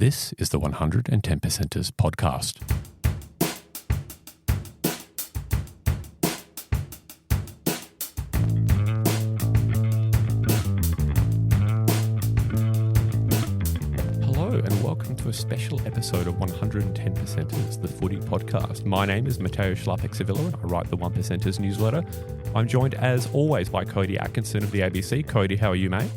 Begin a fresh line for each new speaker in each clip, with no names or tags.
This is the 110 Percenters podcast. Hello and welcome to a special episode of 110 Percenters, the footy podcast. My name is Matteo Schlapek-Sevilla and I write the 1 Percenters newsletter. I'm joined as always by Cody Atkinson of the ABC. Cody, how are you, mate?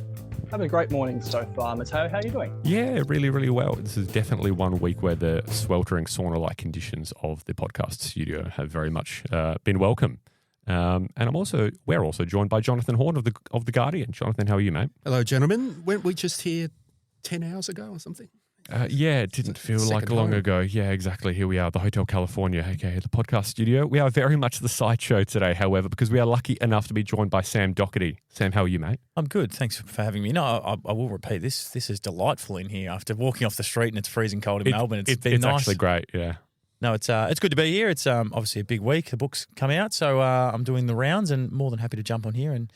Having a great morning so far, Matteo. How are you doing?
Yeah, really, really well. This is definitely one week where the sweltering sauna-like conditions of the podcast studio have very much been welcome. And we're also joined by Jonathan Horn of the Guardian. Jonathan, how are you, mate?
Hello, gentlemen. Weren't we just here 10 hours ago or something?
Yeah, it didn't feel like long ago. Yeah, exactly. Here we are, the Hotel California, aka the podcast studio. We are very much the sideshow today, however, because we are lucky enough to be joined by Sam Docherty. Sam, how are you, mate?
I'm good. Thanks for having me. No, I will repeat this. This is delightful in here. After walking off the street and it's freezing cold in Melbourne, it's been nice.
It's actually great, yeah.
No, it's good to be here. It's obviously a big week. The book's come out, so I'm doing the rounds and more than happy to jump on here and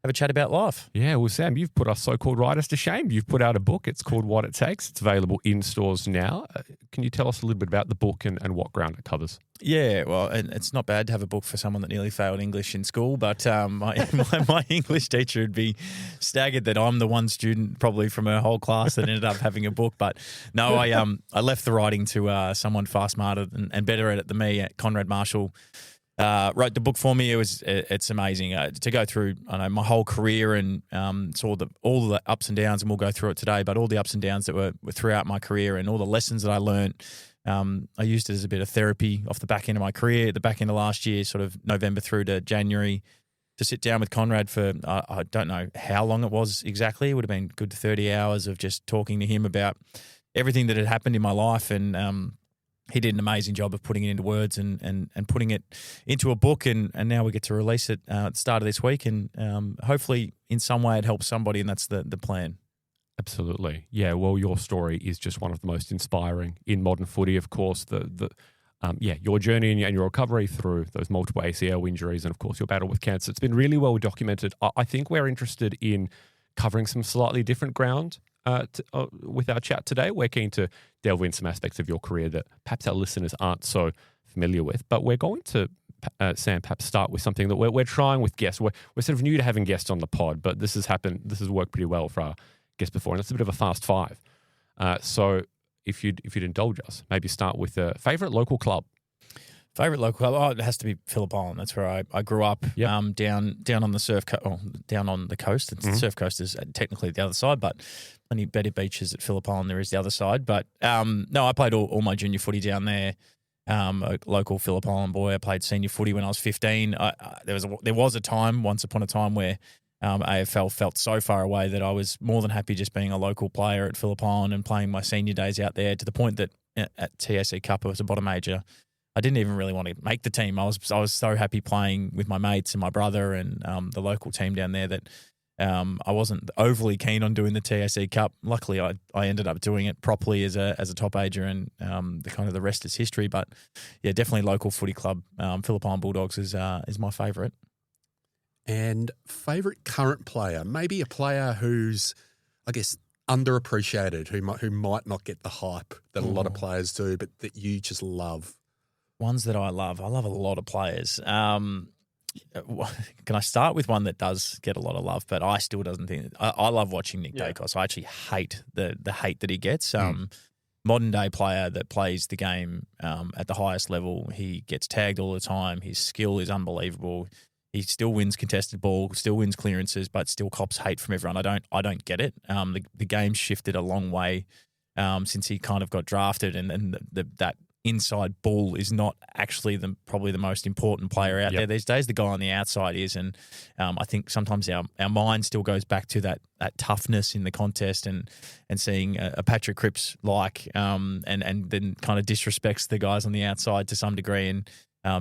have a chat about life.
Yeah, well, Sam, you've put us so-called writers to shame. You've put out a book. It's called What It Takes. It's available in stores now. Can you tell us a little bit about the book and what ground it covers?
Yeah, well, and it's not bad to have a book for someone that nearly failed English in school, but my English teacher would be staggered that I'm the one student probably from her whole class that ended up having a book. But no, I left the writing to someone far smarter and better at it than me, Konrad Marshall. Wrote the book for me. It's amazing to go through. I know my whole career and saw all the ups and downs, and we'll go through it today. But all the ups and downs that were throughout my career, and all the lessons that I learned, I used it as a bit of therapy off the back end of my career. At the back end of last year, sort of November through to January, to sit down with Konrad for I don't know how long it was exactly. It would have been good 30 hours of just talking to him about everything that had happened in my life and. He did an amazing job of putting it into words and putting it into a book, and now we get to release it at the start of this week, and hopefully in some way it helps somebody, and that's the plan.
Absolutely. Yeah, well, your story is just one of the most inspiring in modern footy, of course. Your journey and your recovery through those multiple ACL injuries and, of course, your battle with cancer. It's been really well documented. I think we're interested in covering some slightly different ground with our chat today. We're keen to delve in some aspects of your career that perhaps our listeners aren't so familiar with. But we're going to, Sam, perhaps start with something that we're trying with guests. We're sort of new to having guests on the pod, but this has happened. This has worked pretty well for our guests before, and it's a bit of a fast five. So if you'd indulge us, maybe start with a favourite local club.
Favorite local club? Oh, it has to be Phillip Island. That's where I grew up. Yep. Down on the down on the coast. It's the surf coast is technically the other side, but plenty better beaches at Phillip Island. There is the other side, but no, I played all my junior footy down there. A local Phillip Island boy. I played senior footy when I was 15. There was a time, once upon a time, where AFL felt so far away that I was more than happy just being a local player at Phillip Island and playing my senior days out there. To the point that at TSC Cup, it was a bottom major. I didn't even really want to make the team. I was so happy playing with my mates and my brother and the local team down there that I wasn't overly keen on doing the TSC Cup. Luckily, I ended up doing it properly as a top ager, and the rest is history. But yeah, definitely local footy club. Phillip Island Bulldogs is my favourite.
And favourite current player, maybe a player who's, I guess, underappreciated, who might not get the hype that a lot of players do, but that you just love.
Ones that I love a lot of players. Can I start with one that does get a lot of love, but I still doesn't think I love watching Nick Dacos. I actually hate the hate that he gets. Modern day player that plays the game at the highest level. He gets tagged all the time. His skill is unbelievable. He still wins contested ball, still wins clearances, but still cops hate from everyone. I don't get it. The game's shifted a long way since he kind of got drafted, and that inside ball is not actually probably the most important player out there these days. The guy on the outside is, and I think sometimes our mind still goes back to that toughness in the contest and seeing a Patrick Cripps and then kind of disrespects the guys on the outside to some degree. And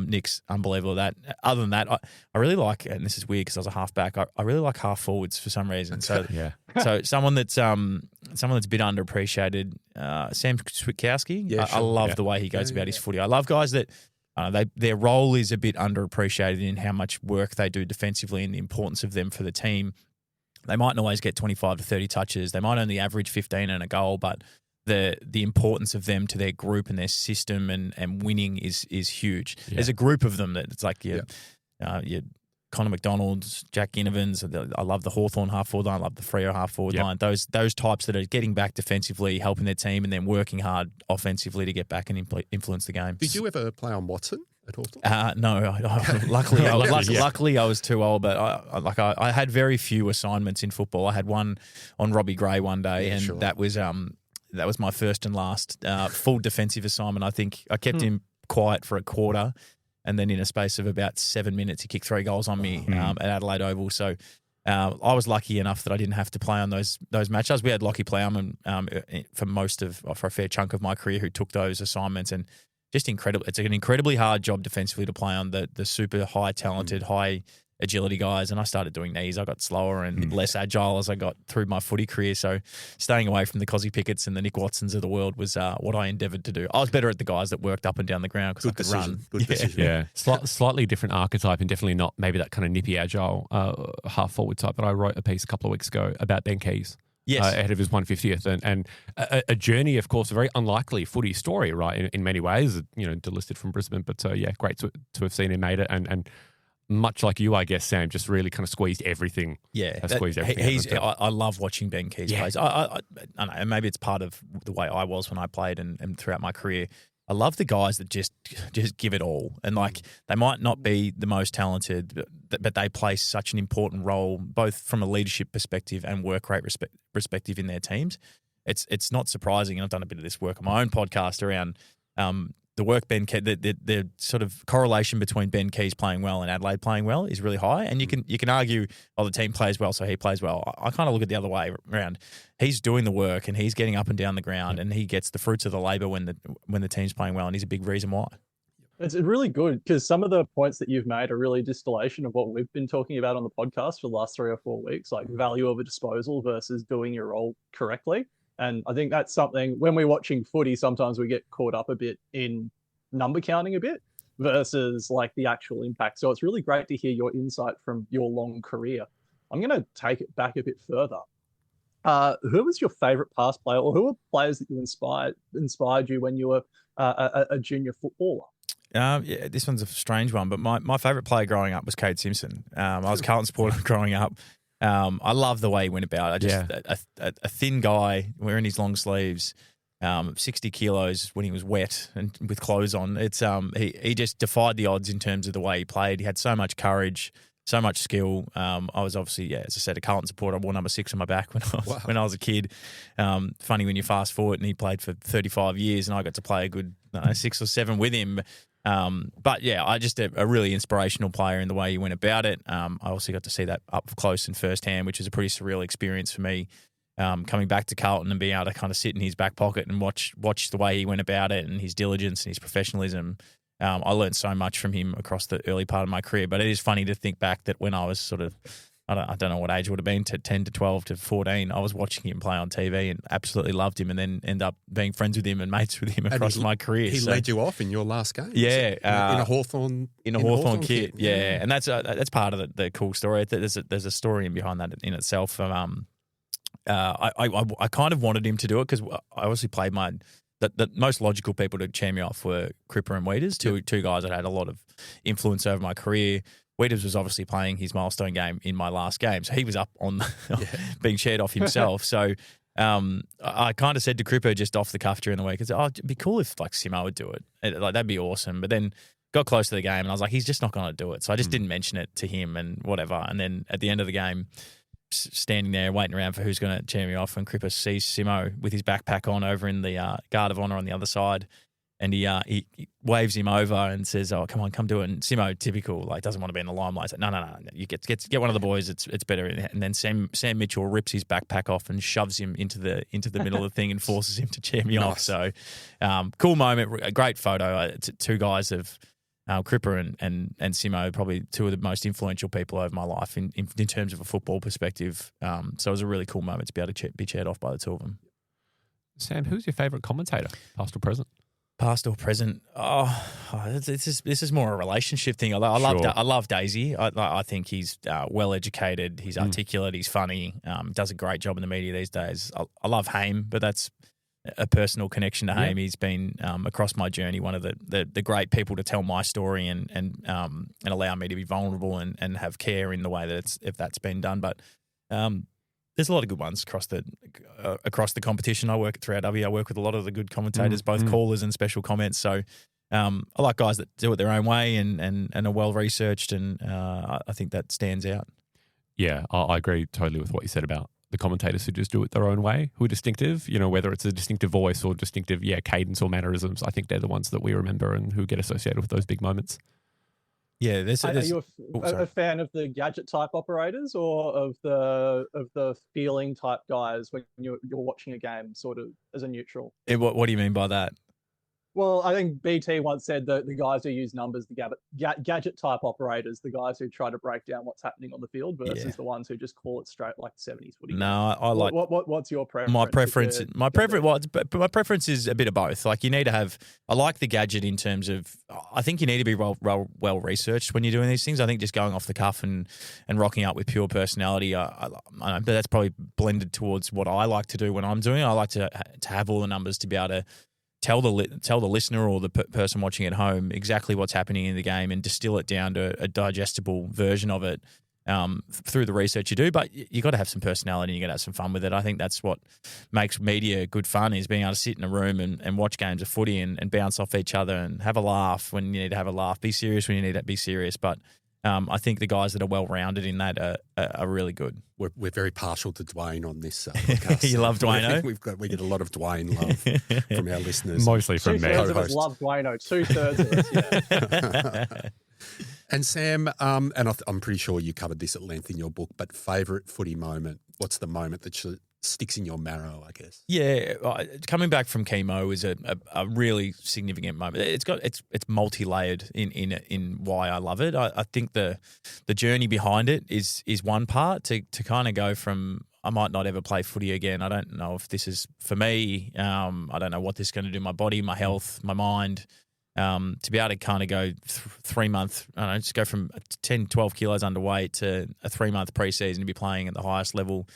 Nick's unbelievable at that. Other than that, I really like, and this is weird because I was a halfback, I really like half forwards for some reason. So so someone that's a bit underappreciated, Sam Docherty. I love the way he goes about his footy. I love guys that their role is a bit underappreciated in how much work they do defensively and the importance of them for the team. They mightn't always get 25 to 30 touches. They might only average 15 and a goal, but the importance of them to their group and their system and winning is huge.
Yeah.
There's a group of them that it's like your Connor McDonald's, Jack Ginnivan's. I love the Hawthorn half forward line. I love the Freo half forward line. Those types that are getting back defensively, helping their team, and then working hard offensively to get back and influence the game.
Did you ever play on Watson at Hawthorn?
No. Luckily, I was too old. But I had very few assignments in football. I had one on Robbie Gray one day, and that was my first and last full defensive assignment. I think I kept him quiet for a quarter. And then in a space of about 7 minutes, he kicked 3 goals on me at Adelaide Oval. So I was lucky enough that I didn't have to play on those matchups. We had Lockie Plowman for a fair chunk of my career who took those assignments, and just incredible. It's an incredibly hard job defensively to play on the super high talented, high agility guys. And I started doing knees. I got slower and less agile as I got through my footy career. So staying away from the Cozzy Pickett's and the Nick Watsons of the world was what I endeavoured to do. I was better at the guys that worked up and down the ground because I could run.
Good decision.
Yeah, slightly different archetype and definitely not maybe that kind of nippy, agile half forward type. But I wrote a piece a couple of weeks ago about Ben Keys.
Yes.
Ahead of his 150th and a journey, of course, a very unlikely footy story, right, in many ways, delisted from Brisbane. But great to have seen him made it and much like you, I guess, Sam, just really kind of squeezed everything.
Yeah.
Squeezed everything.
I love watching Ben Keys play. I don't know, maybe it's part of the way I was when I played and throughout my career. I love the guys that just give it all. And they might not be the most talented, but they play such an important role, both from a leadership perspective and work rate perspective in their teams. It's not surprising, and I've done a bit of this work on my own podcast around the work Ben Keys, the sort of correlation between Ben Keys playing well and Adelaide playing well is really high. And you can argue, the team plays well, so he plays well. I kind of look at the other way around. He's doing the work and he's getting up and down the ground and he gets the fruits of the labour when the team's playing well, and he's a big reason why.
It's really good because some of the points that you've made are really distillation of what we've been talking about on the podcast for the last 3 or 4 weeks, like value of a disposal versus doing your role correctly. And I think that's something when we're watching footy, sometimes we get caught up a bit in number counting a bit versus like the actual impact. So it's really great to hear your insight from your long career. I'm going to take it back a bit further. Who was your favorite past player, or who were players that you inspired you when you were a junior footballer?
This one's a strange one, but my favourite player growing up was Cade Simpson. I was a Carlton supporter growing up. I love the way he went about it. A thin guy wearing his long sleeves, 60 kilos when he was wet and with clothes on. It's he just defied the odds in terms of the way he played. He had so much courage, so much skill. I was obviously, as I said, a Carlton supporter. I wore number 6 on my back when I was a kid. Funny when you fast forward and he played for 35 years and I got to play a good 6 or 7 with him. But yeah, I just a really inspirational player in the way he went about it. I also got to see that up close and firsthand, which was a pretty surreal experience for me. Coming back to Carlton and being able to kind of sit in his back pocket and watch the way he went about it and his diligence and his professionalism. I learned so much from him across the early part of my career. But it is funny to think back that when I was sort of, I don't know what age it would have been, to 10 to 12 to 14, I was watching him play on TV and absolutely loved him, and then end up being friends with him and mates with him across my career.
He led you off in your last game?
Yeah.
In a Hawthorn
kit. Yeah. And that's part of the cool story. There's a story behind that in itself. I kind of wanted him to do it because I obviously played the most logical people to cheer me off were Cripper and Weeders, two guys that had a lot of influence over my career. Weeders was obviously playing his milestone game in my last game, so he was up on being cheered off himself. So I kind of said to Cripper just off the cuff during the week, it'd be cool if like Simo would do it. That'd be awesome. But then got close to the game and I was like, he's just not going to do it. So I just didn't mention it to him and whatever. And then at the end of the game, standing there waiting around for who's going to cheer me off, and Cripper sees Simo with his backpack on over in the Guard of Honour on the other side, and he waves him over and says, "Oh, come do it." And Simo, typical, doesn't want to be in the limelight. He's like, no, you get one of the boys. It's better. And then Sam Mitchell rips his backpack off and shoves him into the middle of the thing and forces him to cheer me off. So cool moment, a great photo. Two guys of Cripper and Simo, probably two of the most influential people over my life in terms of a football perspective. So it was a really cool moment to be able to be cheered off by the two of them.
Sam, who's your favourite commentator, past or present?
Past or present? This is more a relationship thing. I love Daisy. I think he's well educated. He's articulate. He's funny. Does a great job in the media these days. I love Haim, but that's a personal connection to Haim. He's been across my journey one of the great people to tell my story and allow me to be vulnerable and have care in the way that if that's been done. But there's a lot of good ones across the competition. I work at 3RW. I work with a lot of the good commentators, both callers and special comments. So I like guys that do it their own way and are well researched, and I think that stands out.
Yeah, I agree totally with what you said about the commentators who just do it their own way, who are distinctive, whether it's a distinctive voice or distinctive, cadence or mannerisms. I think they're the ones that we remember and who get associated with those big moments.
Yeah,
are you a fan of the gadget type operators or of the feeling type guys when you're watching a game, sort of as a neutral?
What do you mean by that?
Well, I think BT once said that the guys who use numbers, the gadget type operators, the guys who try to break down what's happening on the field versus the ones who just call it straight like the 70s footy.
No, I like.
What's your preference?
My preference is a bit of both. Like, you need to have. I like the gadget in terms of. I think you need to be well researched when you're doing these things. I think just going off the cuff and rocking up with pure personality. I know, but that's probably blended towards what I like to do when I'm doing it. I like to have all the numbers to be able to tell the listener or the person watching at home exactly what's happening in the game and distill it down to a digestible version of it through the research you do. But you got to have some personality and you got to have some fun with it. I think that's what makes media good fun, is being able to sit in a room and watch games of footy and bounce off each other and have a laugh when you need to have a laugh, be serious when you need to be serious. But I think the guys that are well-rounded in that are really good.
We're very partial to Dwayne on this podcast.
You love Dwayne-o?
We get a lot of Dwayne love from our listeners.
Mostly from me.
2/3 of us love Dwayne-o. 2/3 of us, yeah.
And Sam, I'm pretty sure you covered this at length in your book, but favourite footy moment? What's the moment that sticks in your marrow, I guess?
Yeah, coming back from chemo is a really significant moment. It's multi-layered in why I love it. I think the journey behind it is one part to kind of go from I might not ever play footy again. I don't know if this is for me. I don't know what this is going to do to my body, my health, my mind. To be able to kind of go 3 month, I don't know, just go from 10, 12 kilos underweight to a 3 month preseason to be playing at the highest level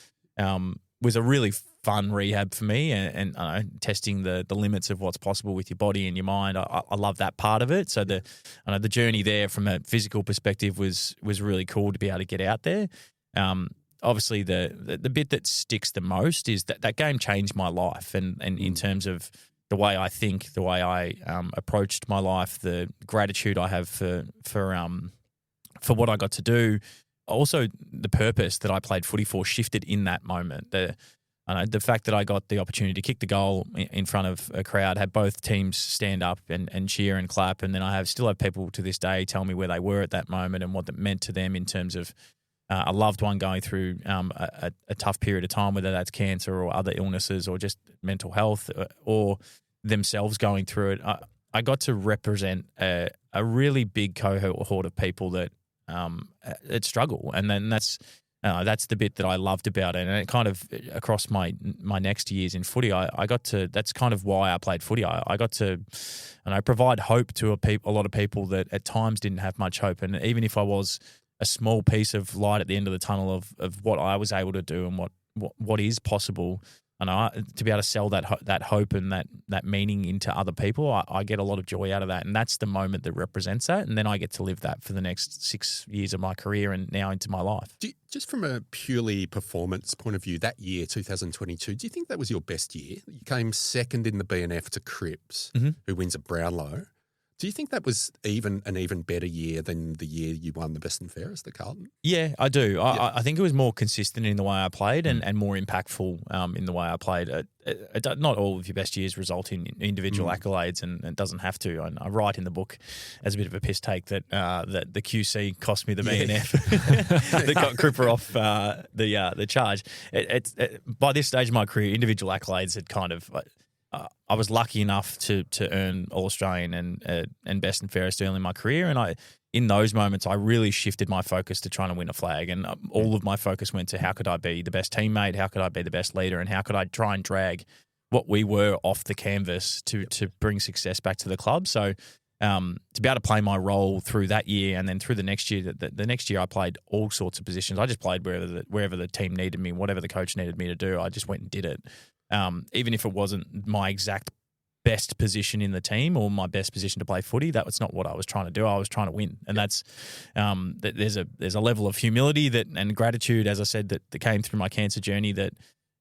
was a really fun rehab for me and testing the limits of what's possible with your body and your mind. I love that part of it. So the journey there from a physical perspective was really cool to be able to get out there. Obviously, the bit that sticks the most is that game changed my life and in terms of the way I think, the way I approached my life, the gratitude I have for what I got to do. Also, the purpose that I played footy for shifted in that moment. The fact that I got the opportunity to kick the goal in front of a crowd, had both teams stand up and cheer and clap, and then I still have people to this day tell me where they were at that moment and what that meant to them in terms of a loved one going through a tough period of time, whether that's cancer or other illnesses or just mental health or themselves going through it. I got to represent a really big cohort of people that struggle, and then that's the bit that I loved about it. And it kind of across my next years in footy, I got to. That's kind of why I played footy. I got to, provide hope to a lot of people that at times didn't have much hope. And even if I was a small piece of light at the end of the tunnel of what I was able to do and what is possible. And to be able to sell that hope and that meaning into other people, I get a lot of joy out of that. And that's the moment that represents that. And then I get to live that for the next 6 years of my career and now into my life.
Just from a purely performance point of view, that year, 2022, do you think that was your best year? You came second in the BNF to Cripps, who wins a Brownlow. Do you think that was an even better year than the year you won the best and fairest, the Carlton?
Yeah, I do. I think it was more consistent in the way I played and more impactful in the way I played. Not all of your best years result in individual accolades, and it doesn't have to. And I write in the book as a bit of a piss take that the QC cost me the BNF that got Cripper off the charge. By this stage of my career, individual accolades had kind of. I was lucky enough to earn All-Australian and best and fairest early in my career, and in those moments I really shifted my focus to trying to win a flag, and all of my focus went to how could I be the best teammate, how could I be the best leader, and how could I try and drag what we were off the canvas to bring success back to the club. So to be able to play my role through that year and then through the next year, the next year I played all sorts of positions. I just played wherever the team needed me, whatever the coach needed me to do, I just went and did it. even if it wasn't my exact best position in the team or my best position to play footy, that was not what I was trying to do. I was trying to win, and that's there's a level of humility and gratitude, as I said, that came through my cancer journey. That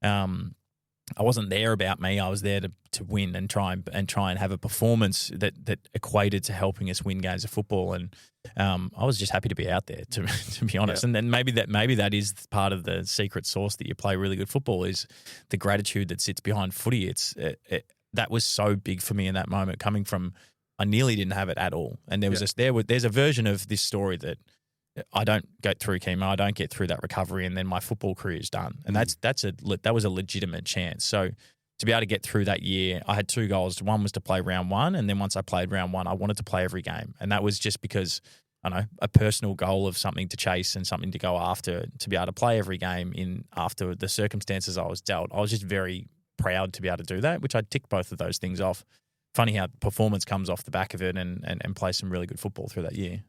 I wasn't there about me. I was there to win and try and have a performance that equated to helping us win games of football. And I was just happy to be out there, to be honest. Yeah. And then maybe that is part of the secret sauce that you play really good football, is the gratitude that sits behind footy. That was so big for me in that moment, coming from I nearly didn't have it at all. And there was there's a version of this story that I don't go through chemo, I don't get through that recovery, and then my football career is done. And that was a legitimate chance. So to be able to get through that year, I had two goals. One was to play round one, and then once I played round one, I wanted to play every game. And that was just because, I don't know, a personal goal of something to chase and something to go after, to be able to play every game after the circumstances I was dealt. I was just very proud to be able to do that, which I ticked both of those things off. Funny how performance comes off the back of it and play some really good football through that year.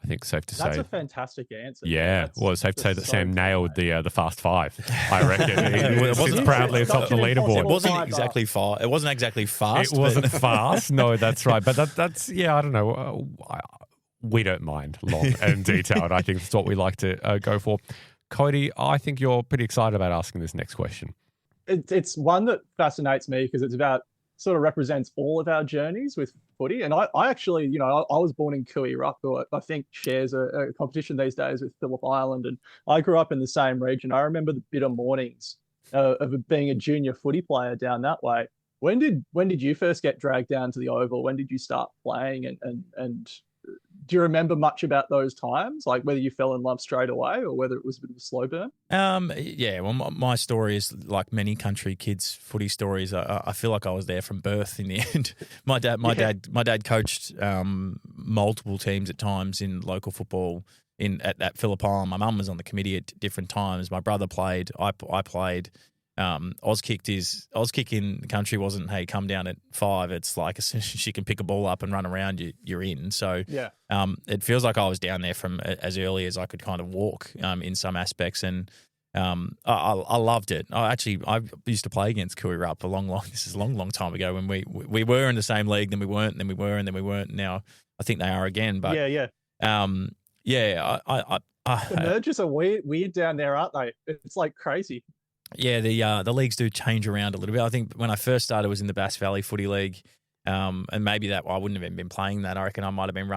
I think safe to say.
That's a fantastic answer.
Yeah, well, it's safe to say that Sam nailed the Fast Five. I reckon it wasn't proudly atop the leaderboard.
It wasn't exactly far. It wasn't exactly fast.
It wasn't fast. No, that's right. But that's I don't know. We don't mind long and detailed. I think that's what we like to go for. Cody, I think you're pretty excited about asking this next question.
It's one that fascinates me because it's about sort of represents all of our journeys with footy. And I actually, I was born in Cooey-Rup, who I think shares a competition these days with Phillip Island. And I grew up in the same region. I remember the bitter mornings of being a junior footy player down that way. When did you first get dragged down to the Oval? When did you start playing? And do you remember much about those times, like whether you fell in love straight away or whether it was a bit of a slow burn?
Yeah, well, my story is like many country kids' footy stories. I feel like I was there from birth in the end. My dad coached multiple teams at times in local football at Phillip Island. My mum was on the committee at different times. My brother played. I played. Auskick in the country wasn't, hey, come down at 5. It's like as soon as she can pick a ball up and run around, you're in. So it feels like I was down there from as early as I could kind of walk in some aspects, and I loved it. I used to play against Cooey-Rup this is a long time ago when we were in the same league, then we weren't, and then we were, and then we weren't. Now I think they are again. But the
mergers are weird down there, aren't they? It's like crazy.
Yeah, the leagues do change around a little bit. I think when I first started, I was in the Bass Valley Footy League, and maybe that I wouldn't have even been playing that. I reckon I might have been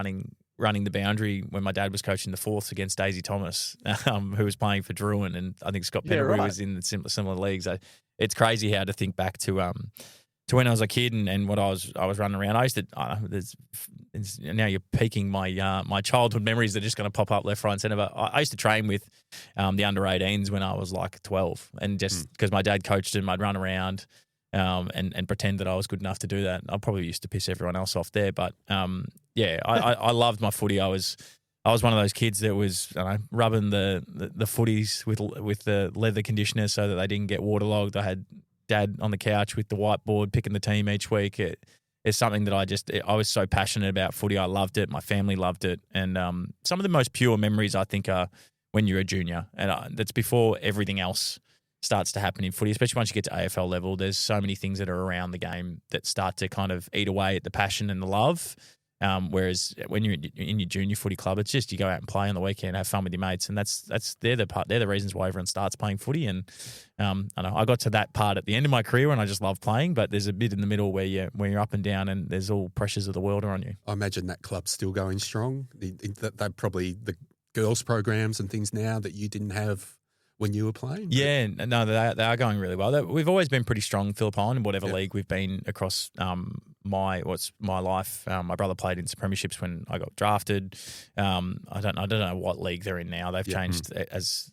running the boundary when my dad was coaching the fourths against Daisy Thomas, who was playing for Druin, and I think Scott Pettigrew was in the similar leagues. It's crazy how to think back to when I was a kid and what I was running around. I used to now you're piquing my childhood memories that are just going to pop up left, right, and centre. But I used to train with the under 18s when I was like 12, and just because my dad coached them, I'd run around and pretend that I was good enough to do that. I probably used to piss everyone else off there, but I loved my footy. I was one of those kids that was rubbing the footies with the leather conditioner so that they didn't get waterlogged. I had Dad on the couch with the whiteboard picking the team each week. It's something that I was so passionate about footy. I loved it. My family loved it. And some of the most pure memories, I think, are when you're a junior. And that's before everything else starts to happen in footy, especially once you get to AFL level. There's so many things that are around the game that start to kind of eat away at the passion and the love. Whereas when you're in your junior footy club, it's just you go out and play on the weekend, have fun with your mates, and they're the reasons why everyone starts playing footy. And I got to that part at the end of my career and I just love playing, but there's a bit in the middle where you're up and down and there's all pressures of the world are on you.
I imagine that club's still going strong. They're probably the girls' programs and things now that you didn't have when you were playing?
Yeah, no, they are going really well. We've always been pretty strong, Phillip Island, in whatever league we've been across my life. My brother played in some premierships when I got drafted. I don't know what league they're in now. They've changed, as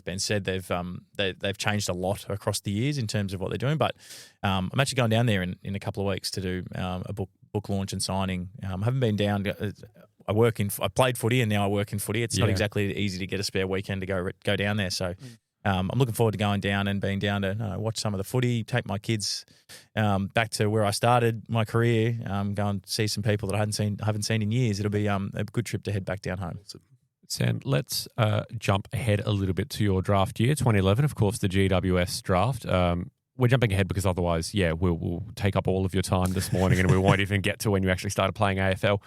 Ben said, they've changed a lot across the years in terms of what they're doing. But I'm actually going down there in a couple of weeks to do a book launch and signing. I haven't been down. I played footy and now I work in footy. It's not exactly easy to get a spare weekend to go down there. So I'm looking forward to going down and being down to watch some of the footy, take my kids back to where I started my career, go and see some people that I haven't seen in years. It'll be a good trip to head back down home.
Sam, let's jump ahead a little bit to your draft year, 2011, of course, the GWS draft. we're jumping ahead because otherwise, we'll take up all of your time this morning and we won't even get to when you actually started playing AFL.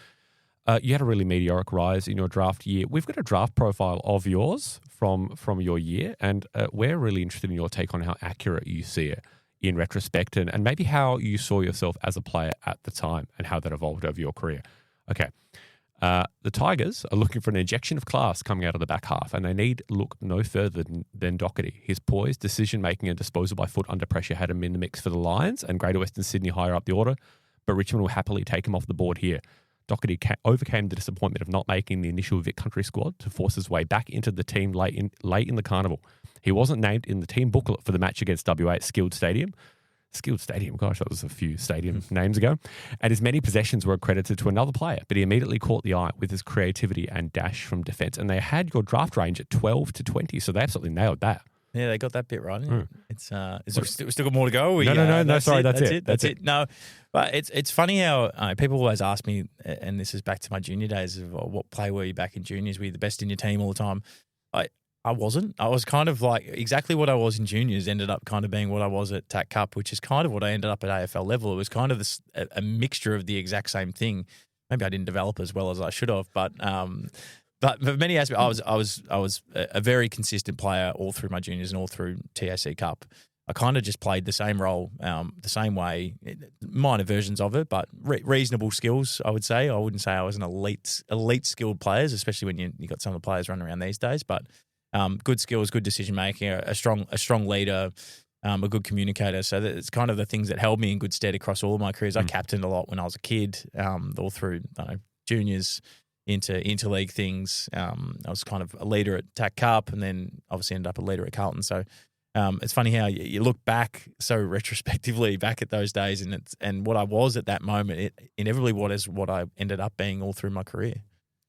You had a really meteoric rise in your draft year. We've got a draft profile of yours from your year, and we're really interested in your take on how accurate you see it in retrospect and maybe how you saw yourself as a player at the time and how that evolved over your career. Okay. The Tigers are looking for an injection of class coming out of the back half, and they need look no further than Docherty. His poise, decision-making and disposal by foot under pressure had him in the mix for the Lions and Greater Western Sydney higher up the order, but Richmond will happily take him off the board here. Docherty overcame the disappointment of not making the initial Vic Country squad to force his way back into the team late in the carnival. He wasn't named in the team booklet for the match against WA at Skilled Stadium, gosh, that was a few stadium names ago. And his many possessions were accredited to another player, but he immediately caught the eye with his creativity and dash from defence. And they had your draft range at 12 to 20, so they absolutely nailed that.
Yeah, they got that bit right. It's we still got more to go.
No, sorry, that's it.
That's it. No, but it's funny how people always ask me, and this is back to my junior days of what play were you back in juniors? Were you the best in your team all the time? I wasn't. I was kind of like exactly what I was in juniors ended up kind of being what I was at TAC Cup, which is kind of what I ended up at AFL level. It was kind of a mixture of the exact same thing. Maybe I didn't develop as well as I should have, but for many aspects, I was a very consistent player all through my juniors and all through TAC Cup. I kind of just played the same role, the same way, minor versions of it, but reasonable skills, I would say. I wouldn't say I was an elite skilled players, especially when you got some of the players running around these days, but good skills, good decision making, a strong leader, a good communicator. So it's kind of the things that held me in good stead across all of my careers. I captained a lot when I was a kid, all through juniors into interleague things. I was kind of a leader at TAC Cup, and then obviously ended up a leader at Carlton. So it's funny how you look back so retrospectively back at those days, and what I was at that moment, it inevitably what I ended up being all through my career.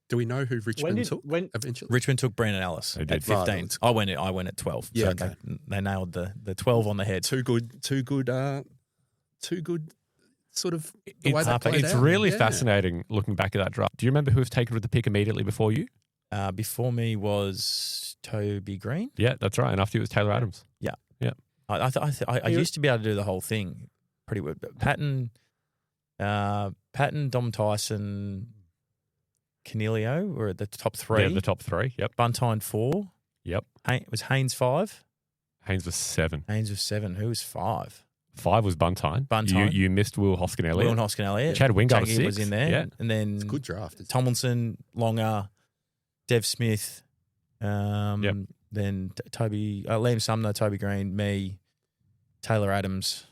Do we know who Richmond took eventually?
Richmond took Brandon Ellis at 15.
Right.
I went at 12.
Yeah,
so
okay.
they nailed the 12 on the head.
Too good. Sort of the way that played
It's
out.
really fascinating looking back at that draft. Do you remember who was taken with the pick immediately before you?
Before me was Toby Green.
Yeah, that's right. And after you was Taylor Adams.
Yeah.
Yeah.
I used to be able to do the whole thing pretty well. But Patton, Dom Tyson, Canelio were at the top three.
Yeah, the top three. Yep.
Buntine 4.
Yep.
Was Haynes 5?
Haynes was 7.
Haynes was 7. Who was 5?
5 was Buntine.
Buntine.
You missed Will Hoskin-Elliott.
Will Hoskin-Elliott.
Chad Wingard
was
6.
in there.
Yeah.
And then
It's a good draft.
Tomlinson, Longer, Dev Smith, then Toby, Liam Sumner, Toby Green, me, Taylor Adams.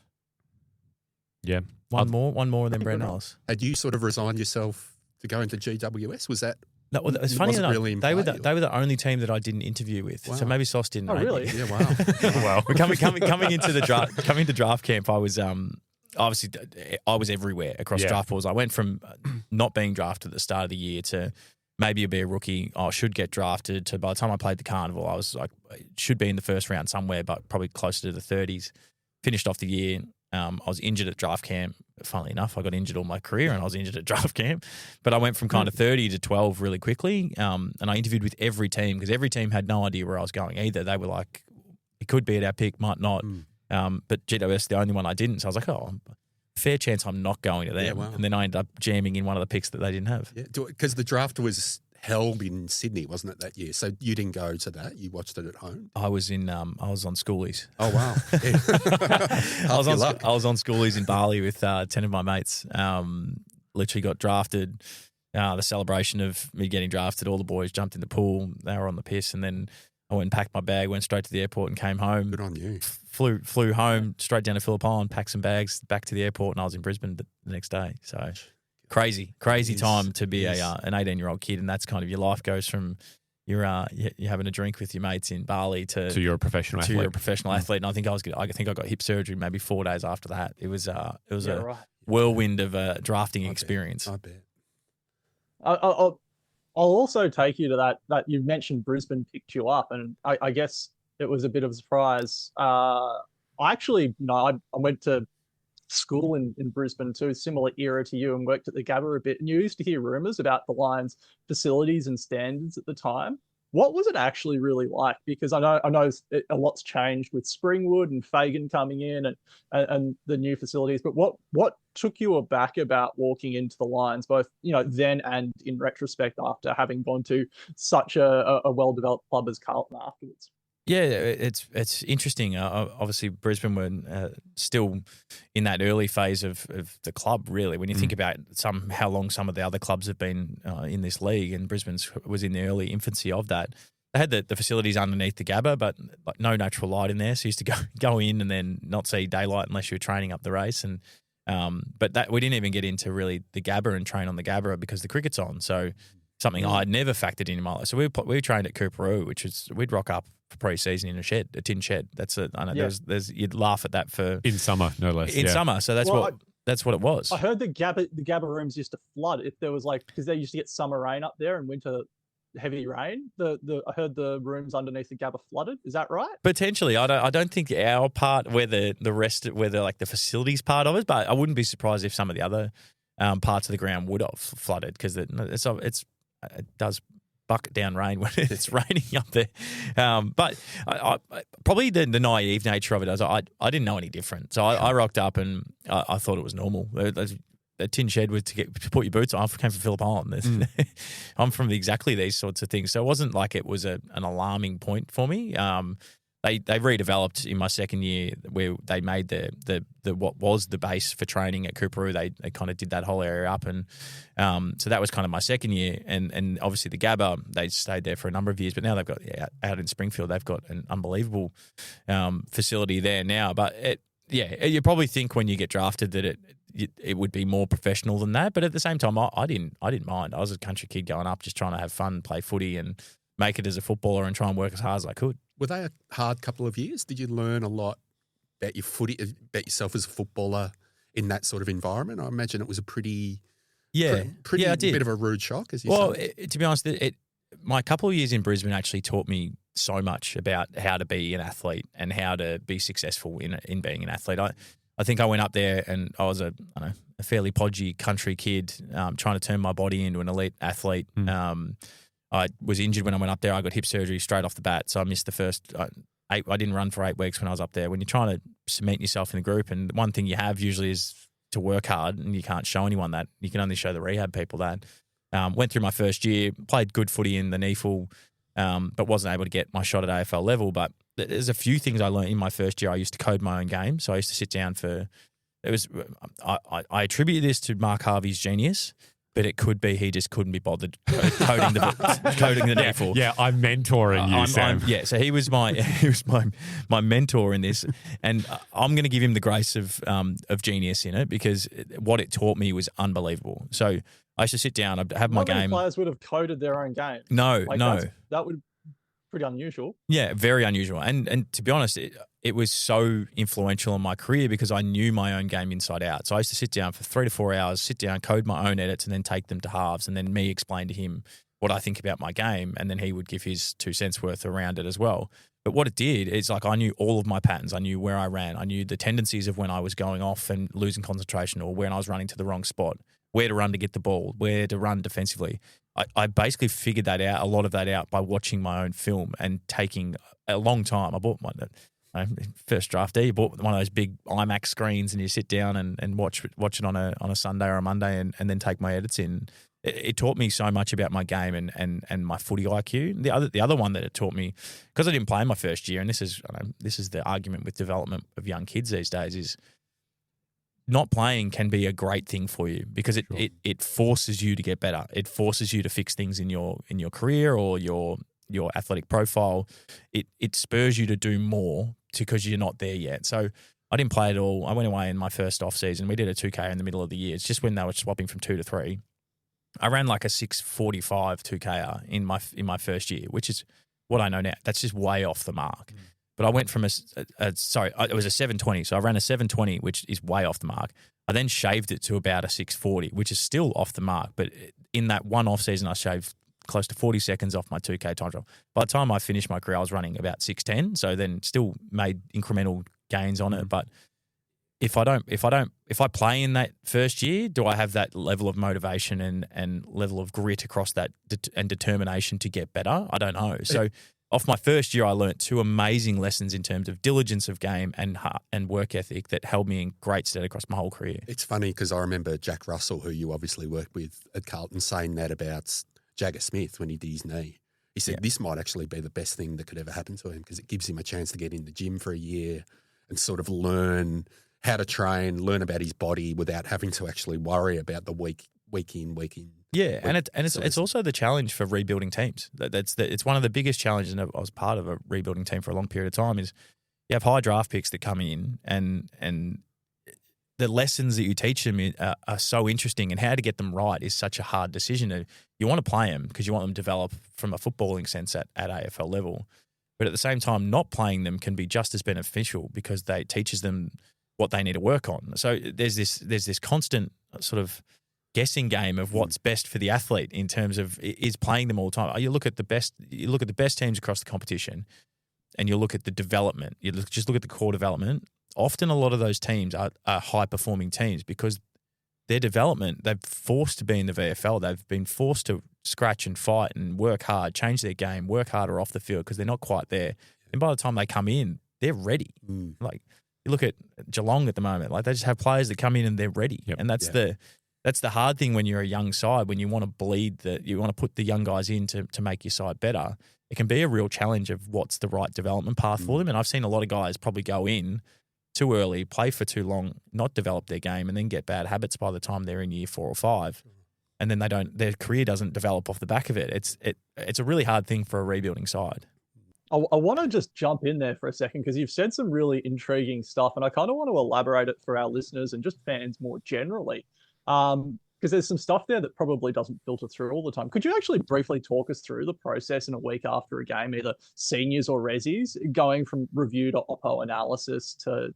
Yeah.
One more, and then Brandon Ellis.
Had you sort of resigned yourself to go into GWS? Was that?
No, well, it's funny enough.
Really
they were the only team that I didn't interview with.
Wow.
So maybe Sauce didn't.
Oh,
rate
really?
me.
Yeah, wow.
Well,
But coming into the draft camp, I was obviously I was everywhere across draft pools. I went from not being drafted at the start of the year to maybe be a rookie. I should get drafted. To by the time I played the carnival, I was like should be in the first round somewhere, but probably closer to the 30s. Finished off the year. I was injured at draft camp. Funnily enough, I got injured all my career and I was injured at draft camp. But I went from kind of 30 to 12 really quickly. And I interviewed with every team because every team had no idea where I was going either. They were like, it could be at our pick, might not. But GWS, the only one I didn't. So I was like, fair chance I'm not going to them.
Yeah, wow.
And then I ended up jamming in one of the picks that they didn't have.
Yeah, because the draft was held in Sydney, wasn't it, that year? So you didn't go to that. You watched it at home.
I was on schoolies.
Oh, wow.
I was on schoolies in Bali with 10 of my mates. Literally got drafted. The celebration of me getting drafted, all the boys jumped in the pool. They were on the piss. And then I went and packed my bag, went straight to the airport and came home.
Good on you.
Flew home, straight down to Phillip Island, packed some bags, back to the airport, and I was in Brisbane the next day. So crazy time to be an 18-year-old kid, and that's kind of your life goes from you're having a drink with your mates in Bali to
you're a professional athlete.
You're a professional athlete, and I think I got hip surgery maybe 4 days after that. It was a whirlwind of a drafting experience.
I bet.
I'll also take you to that you mentioned Brisbane picked you up, and I guess it was a bit of a surprise. I actually, I went to school in Brisbane too, similar era to you, and worked at the Gabba a bit. And you used to hear rumours about the Lions' facilities and standards at the time. What was it actually really like? Because I know a lot's changed with Springwood and Fagan coming in and the new facilities. But what took you aback about walking into the Lions, both then and in retrospect after having gone to such a well developed club as Carlton afterwards?
Yeah, it's interesting. Obviously, Brisbane were still in that early phase of the club, really. When you think about how long some of the other clubs have been in this league, and Brisbane was in the early infancy of that. They had the facilities underneath the Gabba, but like no natural light in there, so you used to go in and then not see daylight unless you were training up the race. And but that we didn't even get into really the Gabba and train on the Gabba because the cricket's on. So something I'd never factored in my life. So we trained at Cooperoo, which is we'd rock up for pre-season in a tin shed. That's I know there's you'd laugh at that for
in summer, no less.
In summer, so that's what it was.
I heard the Gabba rooms used to flood if there was because they used to get summer rain up there and winter heavy rain. I heard the rooms underneath the Gabba flooded. Is that right?
Potentially, I don't think our part where the facilities part of it, but I wouldn't be surprised if some of the other parts of the ground would have flooded because it does bucket down rain when it's raining up there. But I probably the naive nature of it is I didn't know any different. So I rocked up and I thought it was normal. The tin shed was to put your boots on. I came from Phillip Island. I'm from exactly these sorts of things. So it wasn't like it was an alarming point for me. They redeveloped in my second year where they made the what was the base for training at Cooperoo. They kind of did that whole area up, and so that was kind of my second year. And obviously the Gabba, they stayed there for a number of years, but now they've got out in Springfield, they've got an unbelievable facility there now. But you probably think when you get drafted that it would be more professional than that, but at the same time, I didn't mind. I was a country kid going up, just trying to have fun, play footy, and make it as a footballer, and try and work as hard as I could.
Were they a hard couple of years? Did you learn a lot about about yourself as a footballer in that sort of environment? I imagine it was a pretty bit of a rude shock, as you say.
To be honest, my couple of years in Brisbane actually taught me so much about how to be an athlete and how to be successful in being an athlete. I think I went up there and I was a fairly podgy country kid trying to turn my body into an elite athlete. I was injured when I went up there. I got hip surgery straight off the bat, so I missed the first I didn't run for 8 weeks when I was up there. When you're trying to cement yourself in the group, and one thing you have usually is to work hard, and you can't show anyone that. You can only show the rehab people that. Went through my first year, played good footy in the NEFL, but wasn't able to get my shot at AFL level. But there's a few things I learned in my first year. I used to code my own game, so I used to sit down I attribute this to Mark Harvey's genius. But it could be he just couldn't be bothered coding the NEFL.
Yeah, I'm mentoring you, Sam.
So he was my mentor in this, and I'm going to give him the grace of genius in it because what it taught me was unbelievable. So I used to sit down, I'd have my game.
Not many players would have coded their own game.
No.
That would be pretty unusual.
Yeah, very unusual. And to be honest, it was so influential in my career because I knew my own game inside out. So I used to sit down for 3 to 4 hours, code my own edits, and then take them to halves, and then me explain to him what I think about my game, and then he would give his 2 cents worth around it as well. But what it did is I knew all of my patterns. I knew where I ran. I knew the tendencies of when I was going off and losing concentration, or when I was running to the wrong spot, where to run to get the ball, where to run defensively. I basically figured a lot of that out by watching my own film and taking a long time. I bought my first draftee. You bought one of those big IMAX screens, and you sit down and watch it on a Sunday or a Monday, and then take my edits in. It taught me so much about my game and my footy IQ. The other one that it taught me, because I didn't play in my first year, and this is the argument with development of young kids these days, is not playing can be a great thing for you because it forces you to get better. It forces you to fix things in your career or your athletic profile. It spurs you to do more because you're not there yet. So I didn't play at all. I went away in my first off season. We did a 2K in the middle of the year. It's just when they were swapping from 2 to 3. I ran like a 6:45 2K in my first year, which is what I know now. That's just way off the mark. But I went from it was a 7:20. So I ran a 7:20, which is way off the mark. I then shaved it to about a 6:40, which is still off the mark. But in that one off season, I shaved close to 40 seconds off my 2K time trial. By the time I finished my career, I was running about 6:10. So then still made incremental gains on it. But if I play in that first year, do I have that level of motivation and level of grit across that and determination to get better? I don't know. So off my first year, I learnt 2 amazing lessons in terms of diligence of game and work ethic that held me in great stead across my whole career.
It's funny because I remember Jack Russell, who you obviously worked with at Carlton, saying that about Jagger Smith when he did his knee. He said this might actually be the best thing that could ever happen to him because it gives him a chance to get in the gym for a year and sort of learn how to train, learn about his body without having to actually worry about the week in.
Yeah, it's also the challenge for rebuilding teams. It's one of the biggest challenges, and I was part of a rebuilding team for a long period of time, is you have high draft picks that come in and the lessons that you teach them are so interesting, and how to get them right is such a hard decision. You want to play them because you want them to develop from a footballing sense at AFL level. But at the same time, not playing them can be just as beneficial because it teaches them what they need to work on. So there's this constant sort of guessing game of what's best for the athlete in terms of is playing them all the time. You look at the best teams across the competition, and you look at the development. Just look at the core development. Often a lot of those teams are high-performing teams because their development, they've forced to be in the VFL. They've been forced to scratch and fight and work hard, change their game, work harder off the field because they're not quite there. And by the time they come in, they're ready. Like you look at Geelong at the moment, like they just have players that come in and they're ready. Yep. And that's the hard thing when you're a young side, when you want to put the young guys in to make your side better. It can be a real challenge of what's the right development path for them. And I've seen a lot of guys probably go in too early, play for too long, not develop their game, and then get bad habits by the time they're in year 4 or 5. And then their career doesn't develop off the back of it. It's a really hard thing for a rebuilding side.
I want to just jump in there for a second because you've said some really intriguing stuff, and I kind of want to elaborate it for our listeners and just fans more generally. Because there's some stuff there that probably doesn't filter through all the time. Could you actually briefly talk us through the process in a week after a game, either seniors or resis, going from review to oppo analysis to